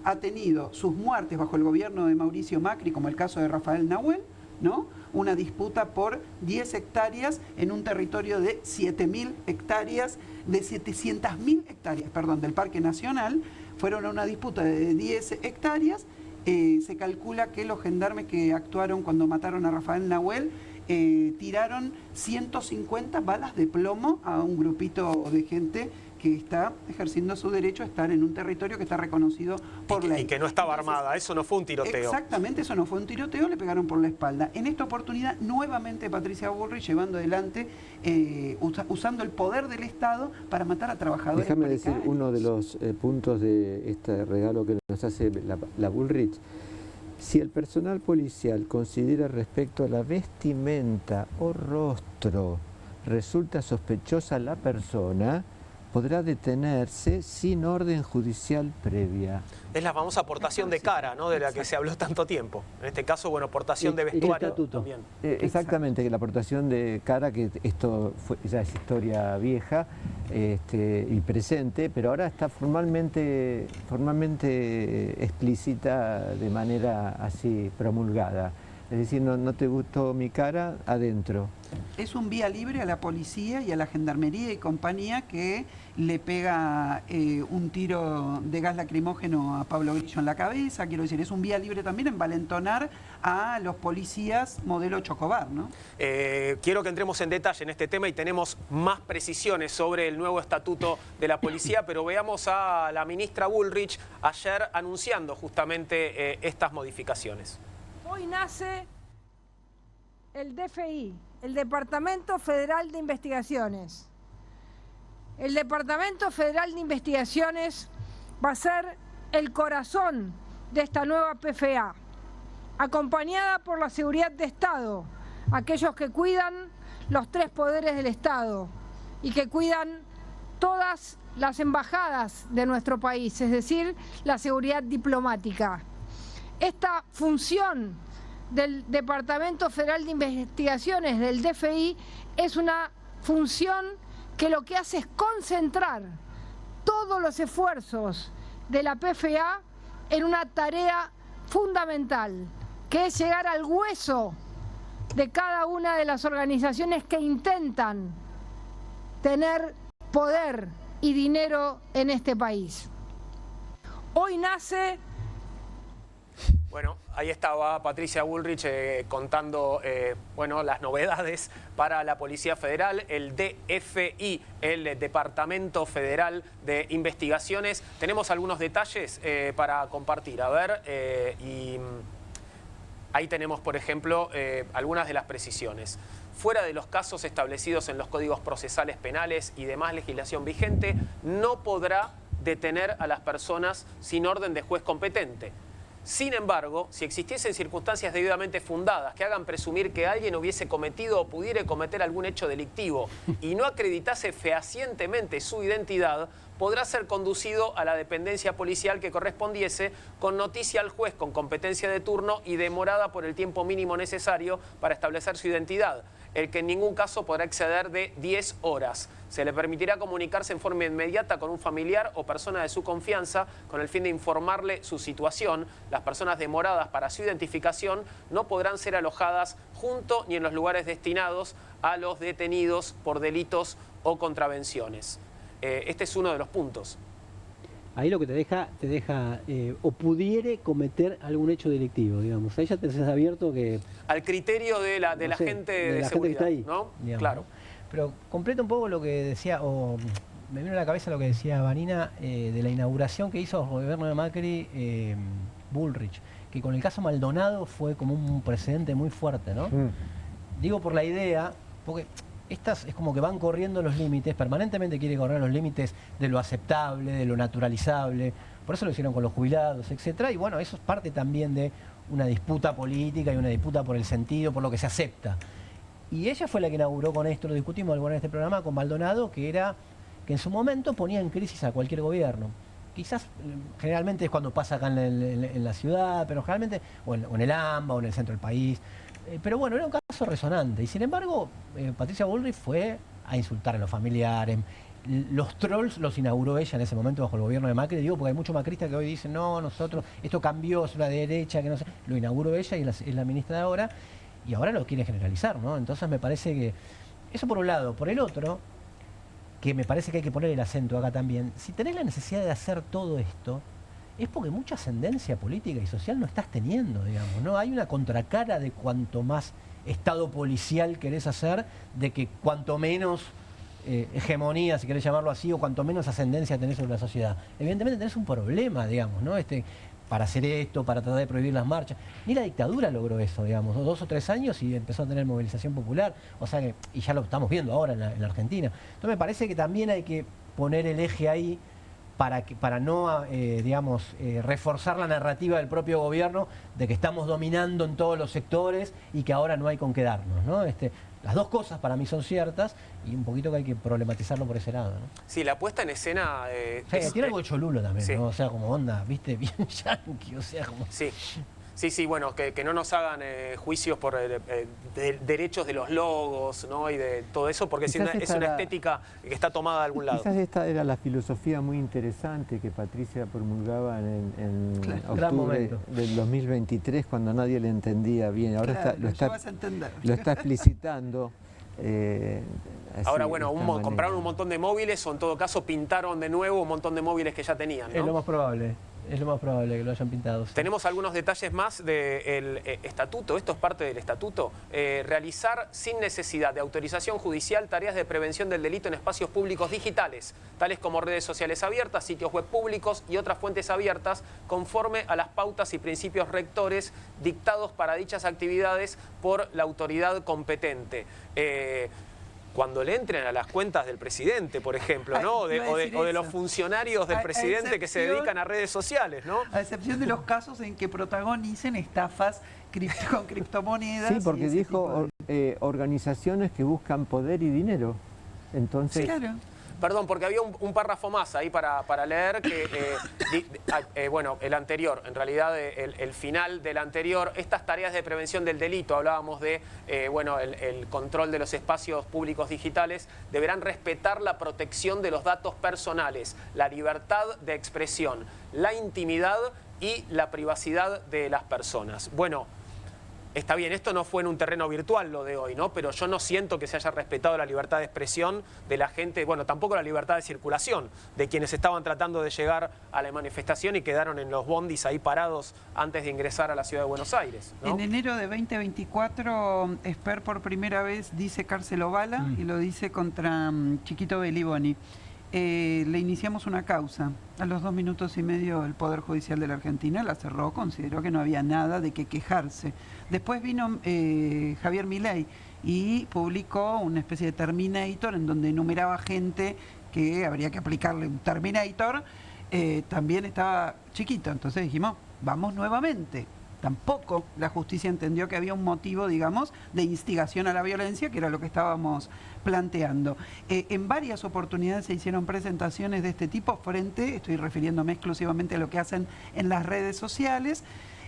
ha tenido sus muertes bajo el gobierno de Mauricio Macri, como el caso de Rafael Nahuel, ¿no? Una disputa por 10 hectáreas en un territorio de 7.000 hectáreas, de 700.000 hectáreas, perdón, del Parque Nacional. Fueron a una disputa de 10 hectáreas. Se calcula que los gendarmes que actuaron cuando mataron a Rafael Nahuel tiraron 150 balas de plomo a un grupito de gente que está ejerciendo su derecho a estar en un territorio que está reconocido por ley. Y que no estaba armada, eso no fue un tiroteo. Exactamente, eso no fue un tiroteo, le pegaron por la espalda. En esta oportunidad, nuevamente Patricia Bullrich llevando adelante, usando el poder del Estado para matar a trabajadores. Déjame decir uno de los puntos de este regalo que nos hace la Bullrich. Si el personal policial considera respecto a la vestimenta o rostro resulta sospechosa la persona, podrá detenerse sin orden judicial previa. Es la famosa aportación de cara, ¿no? De la que se habló tanto tiempo. En este caso, bueno, aportación de vestuario también. Exactamente, la aportación de cara, que esto ya es historia vieja y presente, pero ahora está formalmente explícita de manera así promulgada. Es decir, no te gustó mi cara, adentro. Es un vía libre a la policía y a la gendarmería y compañía que le pega un tiro de gas lacrimógeno a Pablo Grillo en la cabeza. Quiero decir, es un vía libre también en envalentonar a los policías modelo Chocobar, ¿no? Quiero que entremos en detalle en este tema y tenemos más precisiones sobre el nuevo estatuto de la policía, pero veamos a la ministra Bullrich ayer anunciando justamente estas modificaciones. Hoy nace el DFI, el Departamento Federal de Investigaciones. El Departamento Federal de Investigaciones va a ser el corazón de esta nueva PFA, acompañada por la seguridad de Estado, aquellos que cuidan los 3 poderes del Estado y que cuidan todas las embajadas de nuestro país, es decir, la seguridad diplomática. Esta función del Departamento Federal de Investigaciones, del DFI, es una función que lo que hace es concentrar todos los esfuerzos de la PFA en una tarea fundamental, que es llegar al hueso de cada una de las organizaciones que intentan tener poder y dinero en este país. Hoy nace... Bueno, ahí estaba Patricia Bullrich contando bueno, las novedades para la Policía Federal, el DFI, el Departamento Federal de Investigaciones. Tenemos algunos detalles para compartir. A ver, y ahí tenemos, por ejemplo, algunas de las precisiones. Fuera de los casos establecidos en los códigos procesales penales y demás legislación vigente, no podrá detener a las personas sin orden de juez competente. Sin embargo, si existiesen circunstancias debidamente fundadas que hagan presumir que alguien hubiese cometido o pudiera cometer algún hecho delictivo y no acreditase fehacientemente su identidad, podrá ser conducido a la dependencia policial que correspondiese con noticia al juez con competencia de turno y demorada por el tiempo mínimo necesario para establecer su identidad. el que en ningún caso podrá exceder de 10 horas. Se le permitirá comunicarse en forma inmediata con un familiar o persona de su confianza con el fin de informarle su situación. Las personas demoradas para su identificación no podrán ser alojadas junto ni en los lugares destinados a los detenidos por delitos o contravenciones. Este es uno de los puntos. Ahí lo que te deja o pudiere cometer algún hecho delictivo, digamos. Ahí ya te has abierto que... Al criterio de la gente de seguridad, gente que está ahí, ¿no? Digamos, Claro. Pero completa un poco lo que decía, o me vino a la cabeza lo que decía Vanina, de la inauguración que hizo el gobierno de Macri, Bullrich, que con el caso Maldonado fue como un precedente muy fuerte, ¿no? Digo por la idea, porque estas es como que van corriendo los límites, permanentemente quiere correr los límites de lo aceptable, de lo naturalizable, por eso lo hicieron con los jubilados, etcétera, y bueno, eso es parte también de una disputa política y una disputa por el sentido, por lo que se acepta. Y ella fue la que inauguró con esto, lo discutimos alguna vez en este programa, con Maldonado, que en su momento ponía en crisis a cualquier gobierno. Quizás, generalmente es cuando pasa acá en la ciudad, pero generalmente, o en el AMBA, o en el centro del país. Pero bueno, era un caso resonante. Y sin embargo, Patricia Bullrich fue a insultar a los familiares. Los trolls los inauguró ella en ese momento bajo el gobierno de Macri. Digo, porque hay muchos macristas que hoy dicen, no, nosotros, esto cambió, es una derecha, que no sé. Lo inauguró ella y es la ministra de ahora. Y ahora lo quiere generalizar, ¿no? Entonces me parece que... Eso por un lado. Por el otro, que me parece que hay que poner el acento acá también, si tenés la necesidad de hacer todo esto, es porque mucha ascendencia política y social no estás teniendo, digamos, ¿no? Hay una contracara de cuanto más Estado policial querés hacer, de que cuanto menos hegemonía, si querés llamarlo así, o cuanto menos ascendencia tenés sobre la sociedad. Evidentemente tenés un problema, digamos, ¿no? Para hacer esto, para tratar de prohibir las marchas. Ni la dictadura logró eso, digamos, 2 o 3 años y empezó a tener movilización popular, o sea que, y ya lo estamos viendo ahora en la Argentina. Entonces me parece que también hay que poner el eje ahí para no, reforzar la narrativa del propio gobierno de que estamos dominando en todos los sectores y que ahora no hay con qué darnos, ¿no? Las dos cosas para mí son ciertas y un poquito que hay que problematizarlo por ese lado, ¿no? Sí, la puesta en escena... tiene algo de cholulo también, sí. ¿no? O sea, como onda, ¿viste? Bien yanqui, o sea, como... Sí, bueno, que no nos hagan juicios por derechos de los logos, ¿no? Y de todo eso, porque es una estética que está tomada de algún lado. Quizás esta era la filosofía muy interesante que Patricia promulgaba en octubre del 2023, cuando nadie le entendía bien. Ahora lo está explicitando. Ahora, bueno, compraron un montón de móviles o en todo caso pintaron de nuevo un montón de móviles que ya tenían, ¿no? Es lo más probable. Es lo más probable que lo hayan pintado. Sí. Tenemos algunos detalles más del estatuto. Esto es parte del estatuto. Realizar sin necesidad de autorización judicial tareas de prevención del delito en espacios públicos digitales, tales como redes sociales abiertas, sitios web públicos y otras fuentes abiertas, conforme a las pautas y principios rectores dictados para dichas actividades por la autoridad competente. Cuando le entren a las cuentas del presidente, por ejemplo, ¿no? O de los funcionarios del presidente que se dedican a redes sociales, ¿no? A excepción de los casos en que protagonicen estafas con criptomonedas. Sí, porque dijo organizaciones que buscan poder y dinero. Entonces... Claro. Perdón, porque había un párrafo más ahí para leer, que, bueno, el anterior, en realidad el final del anterior, estas tareas de prevención del delito, hablábamos de, bueno, el control de los espacios públicos digitales, deberán respetar la protección de los datos personales, la libertad de expresión, la intimidad y la privacidad de las personas. Bueno, está bien, esto no fue en un terreno virtual lo de hoy, ¿no? Pero yo no siento que se haya respetado la libertad de expresión de la gente, bueno, tampoco la libertad de circulación de quienes estaban tratando de llegar a la manifestación y quedaron en los bondis ahí parados antes de ingresar a la ciudad de Buenos Aires, ¿no? En enero de 2024, Esper por primera vez dice cárcel o bala y lo dice contra Chiquito Beliboni. Le iniciamos una causa. A los 2 minutos y medio el Poder Judicial de la Argentina la cerró, consideró que no había nada de qué quejarse. Después vino Javier Milei y publicó una especie de Terminator en donde enumeraba gente que habría que aplicarle un Terminator. También estaba Chiquito, entonces dijimos, vamos nuevamente. Tampoco la justicia entendió que había un motivo, digamos, de instigación a la violencia, que era lo que estábamos planteando. En varias oportunidades se hicieron presentaciones de este tipo estoy refiriéndome exclusivamente a lo que hacen en las redes sociales,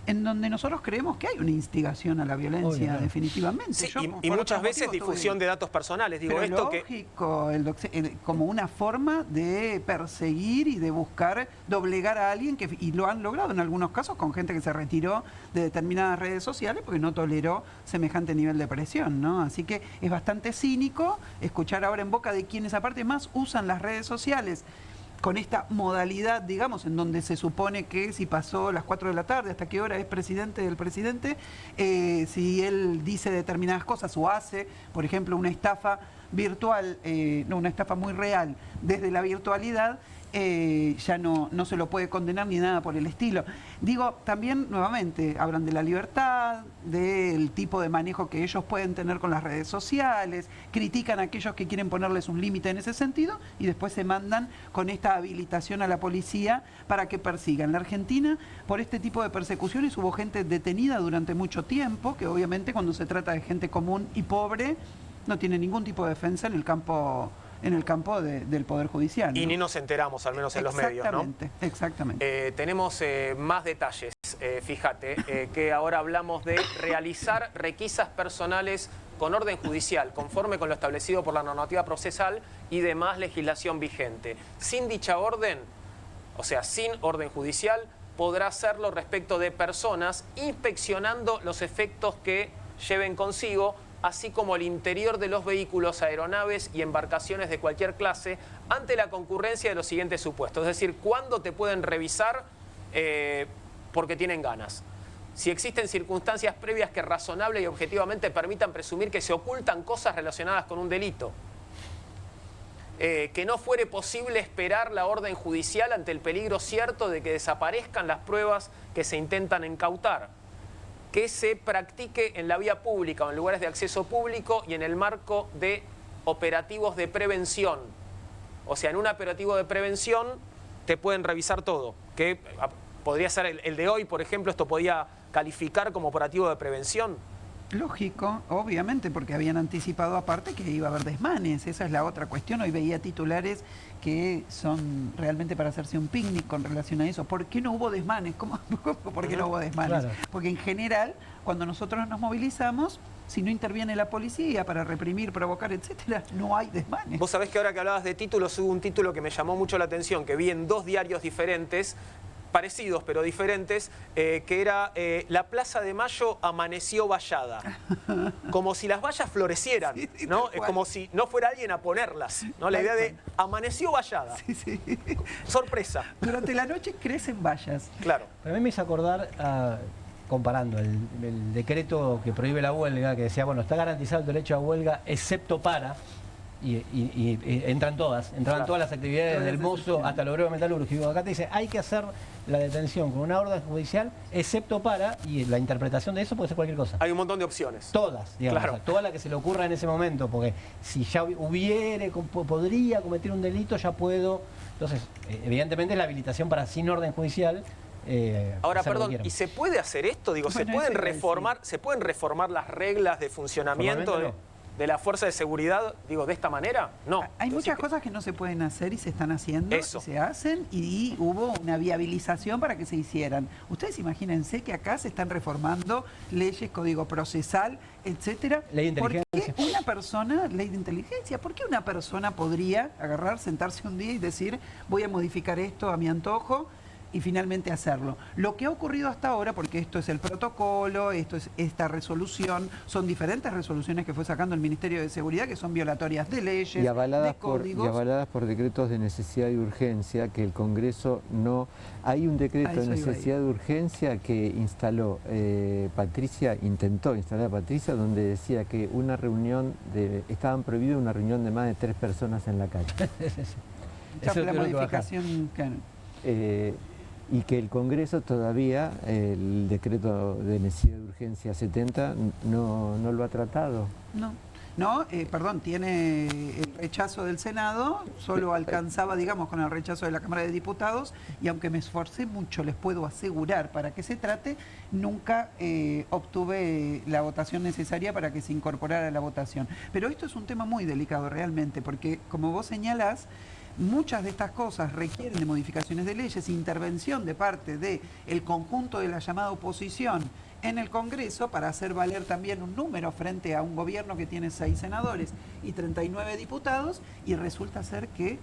en donde nosotros creemos que hay una instigación a la violencia, claro. definitivamente. Sí, Yo, y por muchas otros veces motivos, difusión de datos personales. Digo, pero esto lógico, como una forma de perseguir y de buscar doblegar a alguien, y lo han logrado en algunos casos con gente que se retiró de determinadas redes sociales porque no toleró semejante nivel de presión, ¿no? Así que es bastante cínico escuchar ahora en boca de quienes aparte más usan las redes sociales con esta modalidad, digamos, en donde se supone que si pasó las 4 de la tarde, hasta qué hora es presidente del presidente, si él dice determinadas cosas o hace, por ejemplo, una estafa virtual, no, una estafa muy real desde la virtualidad, ya no se lo puede condenar ni nada por el estilo. Digo, también, nuevamente, hablan de la libertad, del tipo de manejo que ellos pueden tener con las redes sociales, critican a aquellos que quieren ponerles un límite en ese sentido y después se mandan con esta habilitación a la policía para que persigan. En la Argentina, por este tipo de persecuciones hubo gente detenida durante mucho tiempo, que obviamente cuando se trata de gente común y pobre, no tiene ningún tipo de defensa en el campo del Poder Judicial, ¿no? Y ni nos enteramos, al menos en los medios, ¿no? Exactamente. Tenemos más detalles, fíjate, que ahora hablamos de realizar requisas personales con orden judicial, conforme con lo establecido por la normativa procesal y demás legislación vigente. Sin dicha orden, o sea, sin orden judicial, podrá hacerlo respecto de personas, inspeccionando los efectos que lleven consigo, así como el interior de los vehículos, aeronaves y embarcaciones de cualquier clase, ante la concurrencia de los siguientes supuestos. Es decir, ¿cuándo te pueden revisar porque tienen ganas? Si existen circunstancias previas que razonable y objetivamente permitan presumir que se ocultan cosas relacionadas con un delito. Que no fuere posible esperar la orden judicial ante el peligro cierto de que desaparezcan las pruebas que se intentan incautar. Que se practique en la vía pública o en lugares de acceso público y en el marco de operativos de prevención. O sea, en un operativo de prevención te pueden revisar todo. Que podría ser el de hoy, por ejemplo, esto podía calificar como operativo de prevención. Lógico, obviamente, porque habían anticipado aparte que iba a haber desmanes. Esa es la otra cuestión. Hoy veía titulares que son realmente para hacerse un picnic con relación a eso. ¿Por qué no hubo desmanes? ¿Cómo? ¿Por qué no hubo desmanes? Claro. Porque en general, cuando nosotros nos movilizamos, si no interviene la policía para reprimir, provocar, etcétera, no hay desmanes. Vos sabés que ahora que hablabas de títulos, hubo un título que me llamó mucho la atención, que vi en 2 diarios diferentes, parecidos pero diferentes, que era la Plaza de Mayo amaneció vallada. Como si las vallas florecieran, ¿no? Es como si no fuera alguien a ponerlas, ¿no? La idea de amaneció vallada. Sí, sí. Sorpresa. Durante la noche crecen vallas. Claro. Pero a mí me hizo acordar, comparando el decreto que prohíbe la huelga, que decía, bueno, está garantizado el derecho a huelga, excepto para... Y entran todas las actividades del mozo hasta el obrero metalúrgico. Acá te dice, hay que hacer la detención con una orden judicial, excepto para, y la interpretación de eso puede ser cualquier cosa. Hay un montón de opciones. Todas, digamos, claro. O sea, todas las que se le ocurra en ese momento, porque si ya podría cometer un delito, ya puedo. Entonces, evidentemente la habilitación para sin orden judicial. Ahora, perdón, ¿y se puede hacer esto? Digo, bueno, ¿se pueden reformar las reglas de funcionamiento de la fuerza de seguridad, digo, de esta manera? No. Hay muchas cosas que no se pueden hacer y se están haciendo, Eso. Y se hacen, y hubo una viabilización para que se hicieran. Ustedes imagínense que acá se están reformando leyes, código procesal, etcétera. Ley de inteligencia. ¿Por qué una persona, ley de inteligencia, por qué una persona podría agarrar, sentarse un día y decir, voy a modificar esto a mi antojo, y finalmente hacerlo? Lo que ha ocurrido hasta ahora, porque esto es el protocolo, esto es esta resolución, son diferentes resoluciones que fue sacando el Ministerio de Seguridad, que son violatorias de leyes, y avaladas de códigos. Y avaladas por decretos de necesidad y urgencia, que el Congreso no... Hay un decreto de necesidad de urgencia que instaló intentó instalar Patricia, donde decía que una reunión, estaban prohibidas una reunión de más de 3 personas en la calle. Esa fue la modificación y que el Congreso todavía, el decreto de necesidad de urgencia 70, no lo ha tratado. Perdón, tiene el rechazo del Senado, solo alcanzaba, digamos, con el rechazo de la Cámara de Diputados, y aunque me esforcé mucho, les puedo asegurar, para que se trate, nunca obtuve la votación necesaria para que se incorporara a la votación. Pero esto es un tema muy delicado realmente, porque como vos señalás, muchas de estas cosas requieren de modificaciones de leyes, intervención de parte del conjunto de la llamada oposición en el Congreso para hacer valer también un número frente a un gobierno que tiene 6 senadores y 39 diputados, y resulta ser que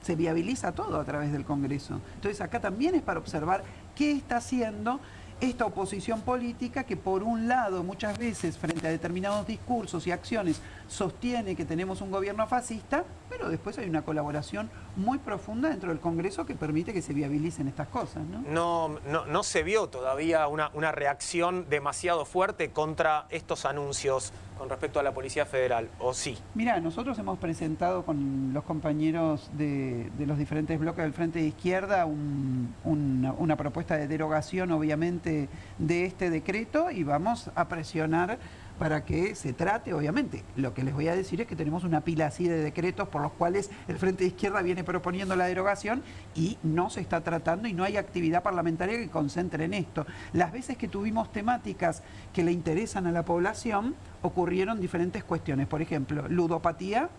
se viabiliza todo a través del Congreso. Entonces acá también es para observar qué está haciendo esta oposición política que, por un lado, muchas veces frente a determinados discursos y acciones sostiene que tenemos un gobierno fascista, pero después hay una colaboración muy profunda dentro del Congreso que permite que se viabilicen estas cosas, ¿no? No se vio todavía una reacción demasiado fuerte contra estos anuncios con respecto a la Policía Federal, ¿o sí? Mira, nosotros hemos presentado con los compañeros de los diferentes bloques del Frente de Izquierda una propuesta de derogación, obviamente, de este decreto, y vamos a presionar para que se trate, obviamente. Lo que les voy a decir es que tenemos una pila así de decretos por los cuales el Frente de Izquierda viene proponiendo la derogación y no se está tratando, y no hay actividad parlamentaria que concentre en esto. Las veces que tuvimos temáticas que le interesan a la población, ocurrieron diferentes cuestiones. Por ejemplo, ludopatía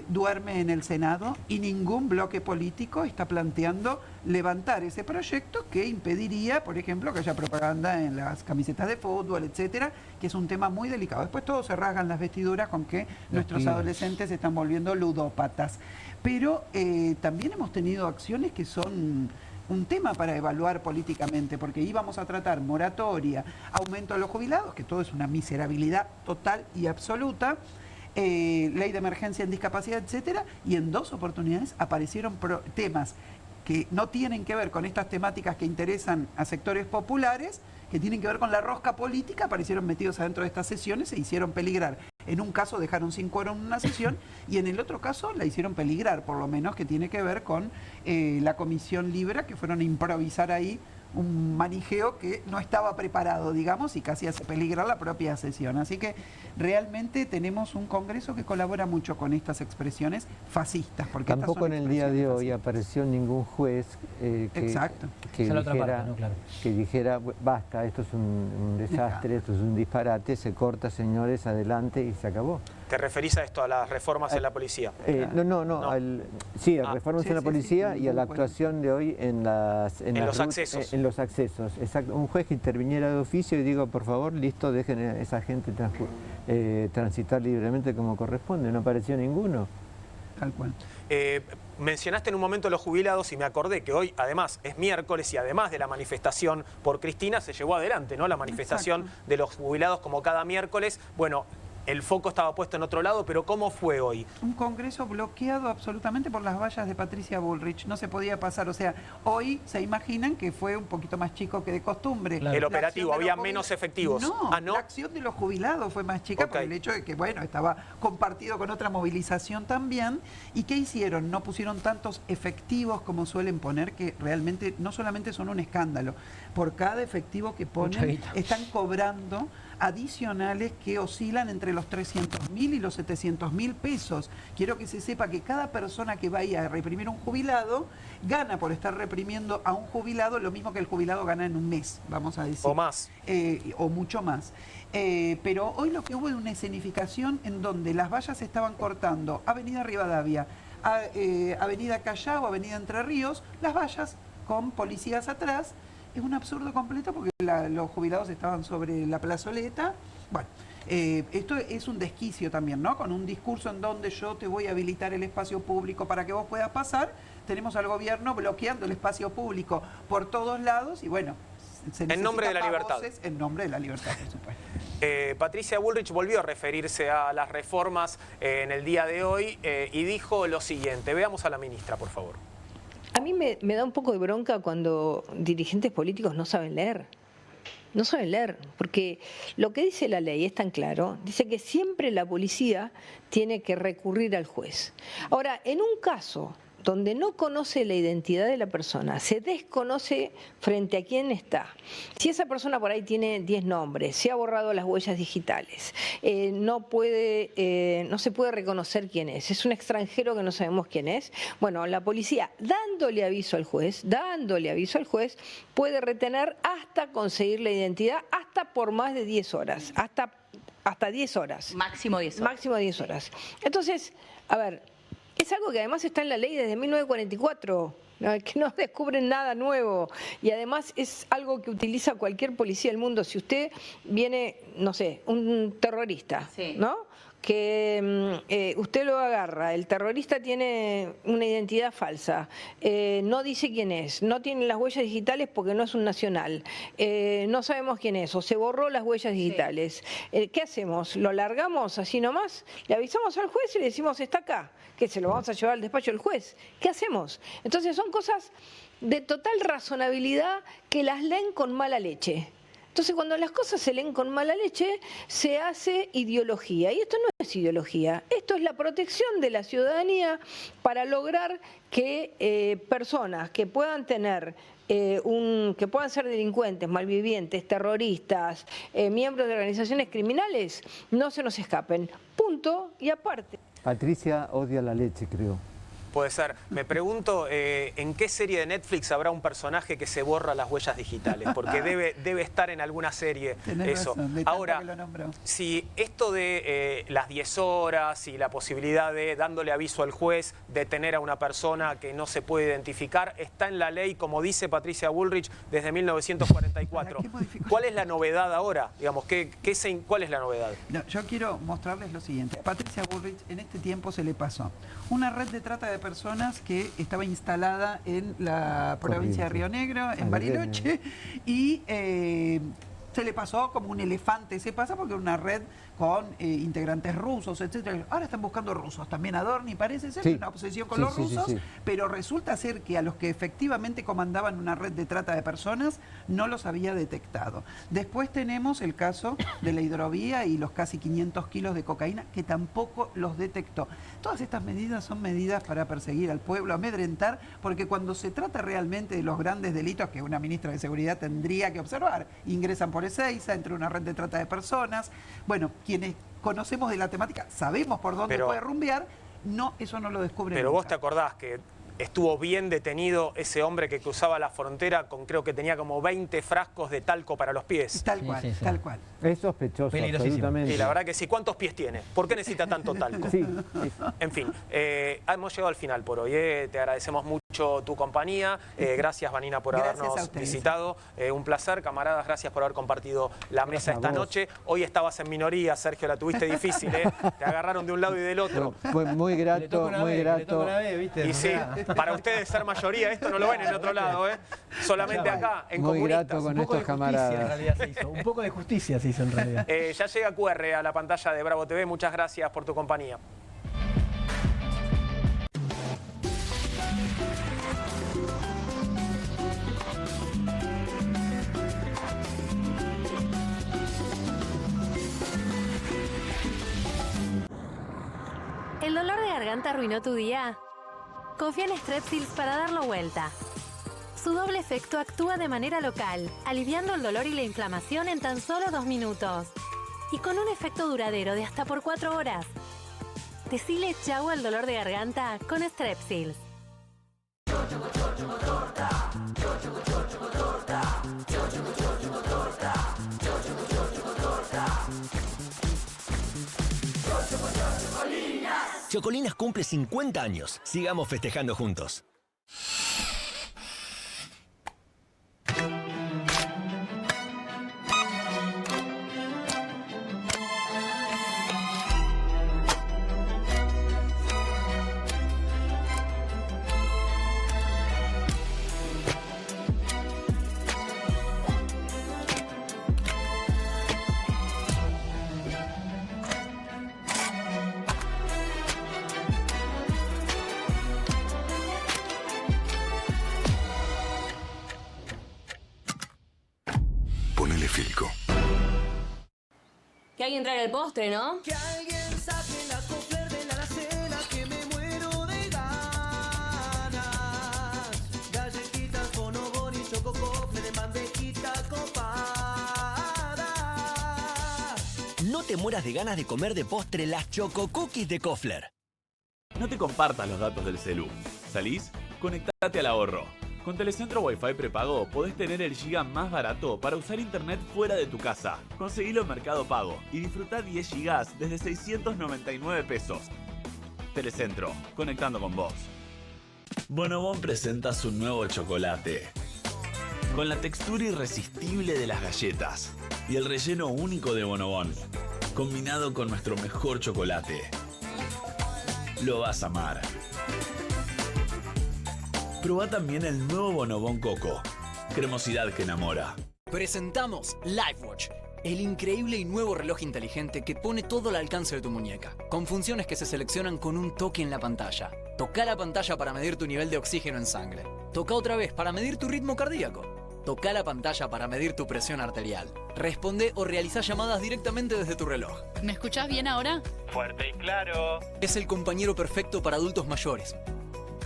duerme en el Senado y ningún bloque político está planteando levantar ese proyecto que impediría, por ejemplo, que haya propaganda en las camisetas de fútbol, etcétera, que es un tema muy delicado. Después todos se rasgan las vestiduras con que nuestros adolescentes se están volviendo ludópatas. Pero también hemos tenido acciones que son un tema para evaluar políticamente, porque íbamos a tratar moratoria, aumento de los jubilados, que todo es una miserabilidad total y absoluta, ley de emergencia en discapacidad, etcétera, y en 2 oportunidades aparecieron temas que no tienen que ver con estas temáticas que interesan a sectores populares, que tienen que ver con la rosca política, aparecieron metidos adentro de estas sesiones, se hicieron peligrar. En un caso dejaron sin quórum una sesión y en el otro caso la hicieron peligrar, por lo menos, que tiene que ver con la Comisión Libre, que fueron a improvisar ahí un manijeo que no estaba preparado, digamos, y casi hace peligrar la propia sesión. Así que realmente tenemos un Congreso que colabora mucho con estas expresiones fascistas. Porque tampoco en el día de hoy apareció ningún juez que dijera, basta, esto es un desastre, esto es un disparate, se corta, señores, adelante, y se acabó. ¿Te referís a esto, a las reformas en la policía? No. Sí, a reformas en la policía y a la actuación de hoy en los accesos. En los accesos, exacto. Un juez que interviniera de oficio y digo, por favor, listo, dejen a esa gente transitar libremente como corresponde. No apareció ninguno. Tal cual. Mencionaste en un momento los jubilados y me acordé que hoy, además, es miércoles y además de la manifestación por Cristina, se llevó adelante, ¿no? La manifestación de los jubilados como cada miércoles. Bueno, el foco estaba puesto en otro lado, pero ¿cómo fue hoy? Un Congreso bloqueado absolutamente por las vallas de Patricia Bullrich. No se podía pasar. O sea, hoy se imaginan que fue un poquito más chico que de costumbre. Claro. El operativo, había menos efectivos. No, la acción de los jubilados fue más chica por el hecho de que, bueno, estaba compartido con otra movilización también. ¿Y qué hicieron? No pusieron tantos efectivos como suelen poner, que realmente no solamente son un escándalo. Por cada efectivo que ponen, están cobrando adicionales que oscilan entre los 300.000 y los 700.000 pesos. Quiero que se sepa que cada persona que vaya a reprimir a un jubilado gana por estar reprimiendo a un jubilado lo mismo que el jubilado gana en un mes, vamos a decir. O más. O mucho más. Pero hoy lo que hubo es una escenificación en donde las vallas estaban cortando Avenida Rivadavia, Avenida Callao, Avenida Entre Ríos, las vallas con policías atrás. Es un absurdo completo porque los jubilados estaban sobre la plazoleta. Bueno, esto es un desquicio también, ¿no? Con un discurso en donde yo te voy a habilitar el espacio público para que vos puedas pasar. Tenemos al gobierno bloqueando el espacio público por todos lados y bueno, se necesita en nombre de la libertad. Voces, en nombre de la libertad, por supuesto. Patricia Bullrich volvió a referirse a las reformas en el día de hoy y dijo lo siguiente. Veamos a la ministra, por favor. A mí me da un poco de bronca cuando dirigentes políticos no saben leer. No saben leer, porque lo que dice la ley es tan claro, dice que siempre la policía tiene que recurrir al juez. Ahora, en un caso donde no conoce la identidad de la persona, se desconoce frente a quién está. Si esa persona por ahí tiene 10 nombres, se ha borrado las huellas digitales, no se puede reconocer quién es un extranjero que no sabemos quién es, bueno, la policía, dándole aviso al juez, puede retener hasta conseguir la identidad, hasta por más de 10 horas, hasta 10 horas. Máximo 10 horas. Máximo 10 horas. Entonces, a ver, es algo que además está en la ley desde 1944. No, es que no descubren nada nuevo y además es algo que utiliza cualquier policía del mundo. Si usted viene, no sé, un terrorista, ¿no? Que usted lo agarra, el terrorista tiene una identidad falsa, no dice quién es, no tiene las huellas digitales porque no es un nacional, no sabemos quién es o se borró las huellas digitales. ¿Qué hacemos? ¿Lo largamos así nomás? ¿Le avisamos al juez y le decimos está acá? ¿Que se lo vamos a llevar al despacho del juez? ¿Qué hacemos? Entonces son cosas de total razonabilidad que las leen con mala leche. Entonces, cuando las cosas se leen con mala leche, se hace ideología. Y esto no es ideología, esto es la protección de la ciudadanía para lograr que personas que puedan tener que puedan ser delincuentes, malvivientes, terroristas, miembros de organizaciones criminales, no se nos escapen. Punto y aparte. Patricia odia la leche, creo. Puede ser. Me pregunto, ¿en qué serie de Netflix habrá un personaje que se borra las huellas digitales? Porque debe estar en alguna serie. Tenés eso. razón, Ahora, si esto de las 10 horas y la posibilidad de, dándole aviso al juez, detener a una persona que no se puede identificar, está en la ley, como dice Patricia Bullrich, desde 1944. ¿Cuál es la novedad ahora? Digamos, ¿cuál es la novedad? No, yo quiero mostrarles lo siguiente. A Patricia Bullrich en este tiempo se le pasó una red de trata de personas que estaba instalada en la provincia de Río Negro, en Bariloche, y se le pasó como un elefante, se pasa porque era una red con integrantes rusos, etcétera. Ahora están buscando rusos, también Adorni parece ser una obsesión con los rusos, pero resulta ser que a los que efectivamente comandaban una red de trata de personas no los había detectado. Después tenemos el caso de la hidrovía y los casi 500 kilos de cocaína que tampoco los detectó. Todas estas medidas son medidas para perseguir al pueblo, amedrentar, porque cuando se trata realmente de los grandes delitos que una ministra de Seguridad tendría que observar, ingresan por Ezeiza, entre una red de trata de personas, bueno, quienes conocemos de la temática sabemos por dónde puede rumbear, no, eso no lo descubre Pero nunca. vos te acordás que estuvo bien detenido ese hombre que cruzaba la frontera con, creo que tenía como 20 frascos de talco para los pies. Tal cual, tal cual. Es sospechoso, absolutamente. Y la verdad que sí. ¿Cuántos pies tiene? ¿Por qué necesita tanto talco? En fin, hemos llegado al final por hoy. Te agradecemos mucho tu compañía. Gracias, Vanina, por habernos visitado. Un placer, camaradas. Gracias por haber compartido la mesa esta noche. Hoy estabas en minoría, Sergio, la tuviste difícil, ¿eh? Te agarraron de un lado y del otro. Fue muy grato, muy grato. Y sí, para ustedes ser mayoría, esto no lo ven en otro lado, ¿eh? Solamente acá, en Muy Comunistas. grato con estos camaradas. En realidad se hizo. Un poco de justicia se hizo en realidad. Ya llega QR a la pantalla de Bravo TV. Muchas gracias por tu compañía. ¿El dolor de garganta arruinó tu día? Confía en Strepsils para darlo vuelta. Su doble efecto actúa de manera local, aliviando el dolor y la inflamación en tan solo 2 minutos. Y con un efecto duradero de hasta por 4 horas. Decile chau al dolor de garganta con Strepsils. Chocolinas cumple 50 años. Sigamos festejando juntos. Ponele Filco. Que alguien traiga el postre, ¿no? Que alguien saque la Kofler de la alacena, que me muero de ganas. Galletitas con ogón y choco Kofler de mantequita copada. No te mueras de ganas de comer de postre las Choco Cookies de Kofler. No te compartas los datos del celu. ¿Salís? Conectate al ahorro. Con Telecentro Wi-Fi prepago podés tener el giga más barato para usar internet fuera de tu casa. Conseguilo en Mercado Pago y disfrutá 10 gigas desde 699 pesos. Telecentro, conectando con vos. Bonobón presenta su nuevo chocolate. Con la textura irresistible de las galletas y el relleno único de Bonobón, combinado con nuestro mejor chocolate. Lo vas a amar. Probá también el nuevo Bonobón Coco. Cremosidad que enamora. Presentamos LifeWatch, el increíble y nuevo reloj inteligente que pone todo al alcance de tu muñeca, con funciones que se seleccionan con un toque en la pantalla. Toca la pantalla para medir tu nivel de oxígeno en sangre. Toca otra vez para medir tu ritmo cardíaco. Toca la pantalla para medir tu presión arterial. Responde o realiza llamadas directamente desde tu reloj. ¿Me escuchás bien ahora? Fuerte y claro. Es el compañero perfecto para adultos mayores.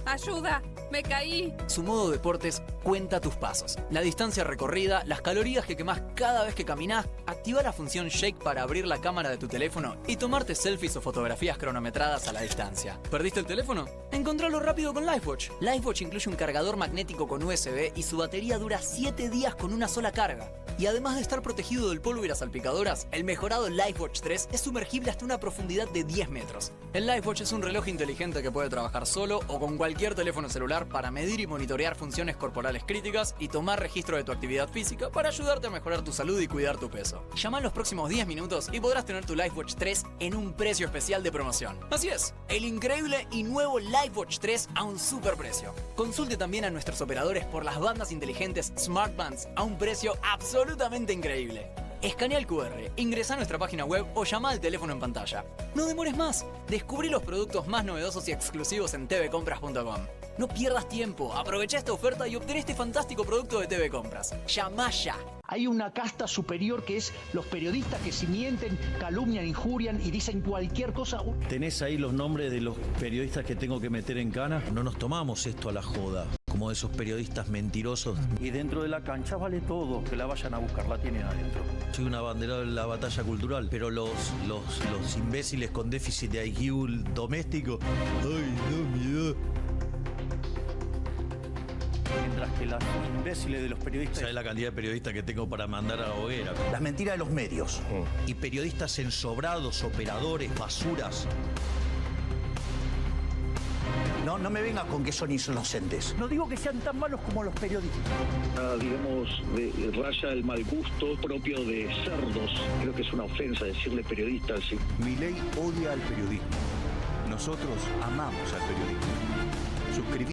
¡Ayuda! ¡Me caí! Su modo deportes cuenta tus pasos, la distancia recorrida, las calorías que quemás cada vez que caminás. Activa la función Shake para abrir la cámara de tu teléfono y tomarte selfies o fotografías cronometradas a la distancia. ¿Perdiste el teléfono? Encontralo rápido con LifeWatch. LifeWatch incluye un cargador magnético con USB y su batería dura 7 días con una sola carga. Y además de estar protegido del polvo y las salpicadoras, el mejorado LifeWatch 3 es sumergible hasta una profundidad de 10 metros. El LifeWatch es un reloj inteligente que puede trabajar solo o con cualquier teléfono celular para medir y monitorear funciones corporales críticas y tomar registro de tu actividad física para ayudarte a mejorar tu salud y cuidar tu peso. Llama en los próximos 10 minutos y podrás tener tu LifeWatch 3 en un precio especial de promoción. Así es, el increíble y nuevo LifeWatch 3 a un super precio. Consulte también a nuestros operadores por las bandas inteligentes Smart Bands a un precio absolutamente increíble. Escanea el QR, ingresa a nuestra página web o llama al teléfono en pantalla. No demores más, descubrí los productos más novedosos y exclusivos en tvcompras.com. No pierdas tiempo, aprovecha esta oferta y obtén este fantástico producto de TV Compras. ¡Llama ya! Hay una casta superior que es los periodistas que si mienten, calumnian, injurian y dicen cualquier cosa. ¿Tenés ahí los nombres de los periodistas que tengo que meter en cana? No nos tomamos esto a la joda, como esos periodistas mentirosos. Y dentro de la cancha vale todo, que la vayan a buscar, la tienen adentro. Soy un abanderado de la batalla cultural, pero los imbéciles con déficit de IQ doméstico, ¡ay, no, miedo! Mientras que las imbéciles de los periodistas... ¿Sabes la cantidad de periodistas que tengo para mandar a la hoguera? Las mentiras de los medios. Y periodistas ensobrados, operadores, basuras. No me vengas con que son inocentes. No digo que sean tan malos como los periodistas. Digamos, raya el mal gusto propio de cerdos. Creo que es una ofensa decirle periodista así. Milei odia al periodismo. Nosotros amamos al periodismo. Suscribí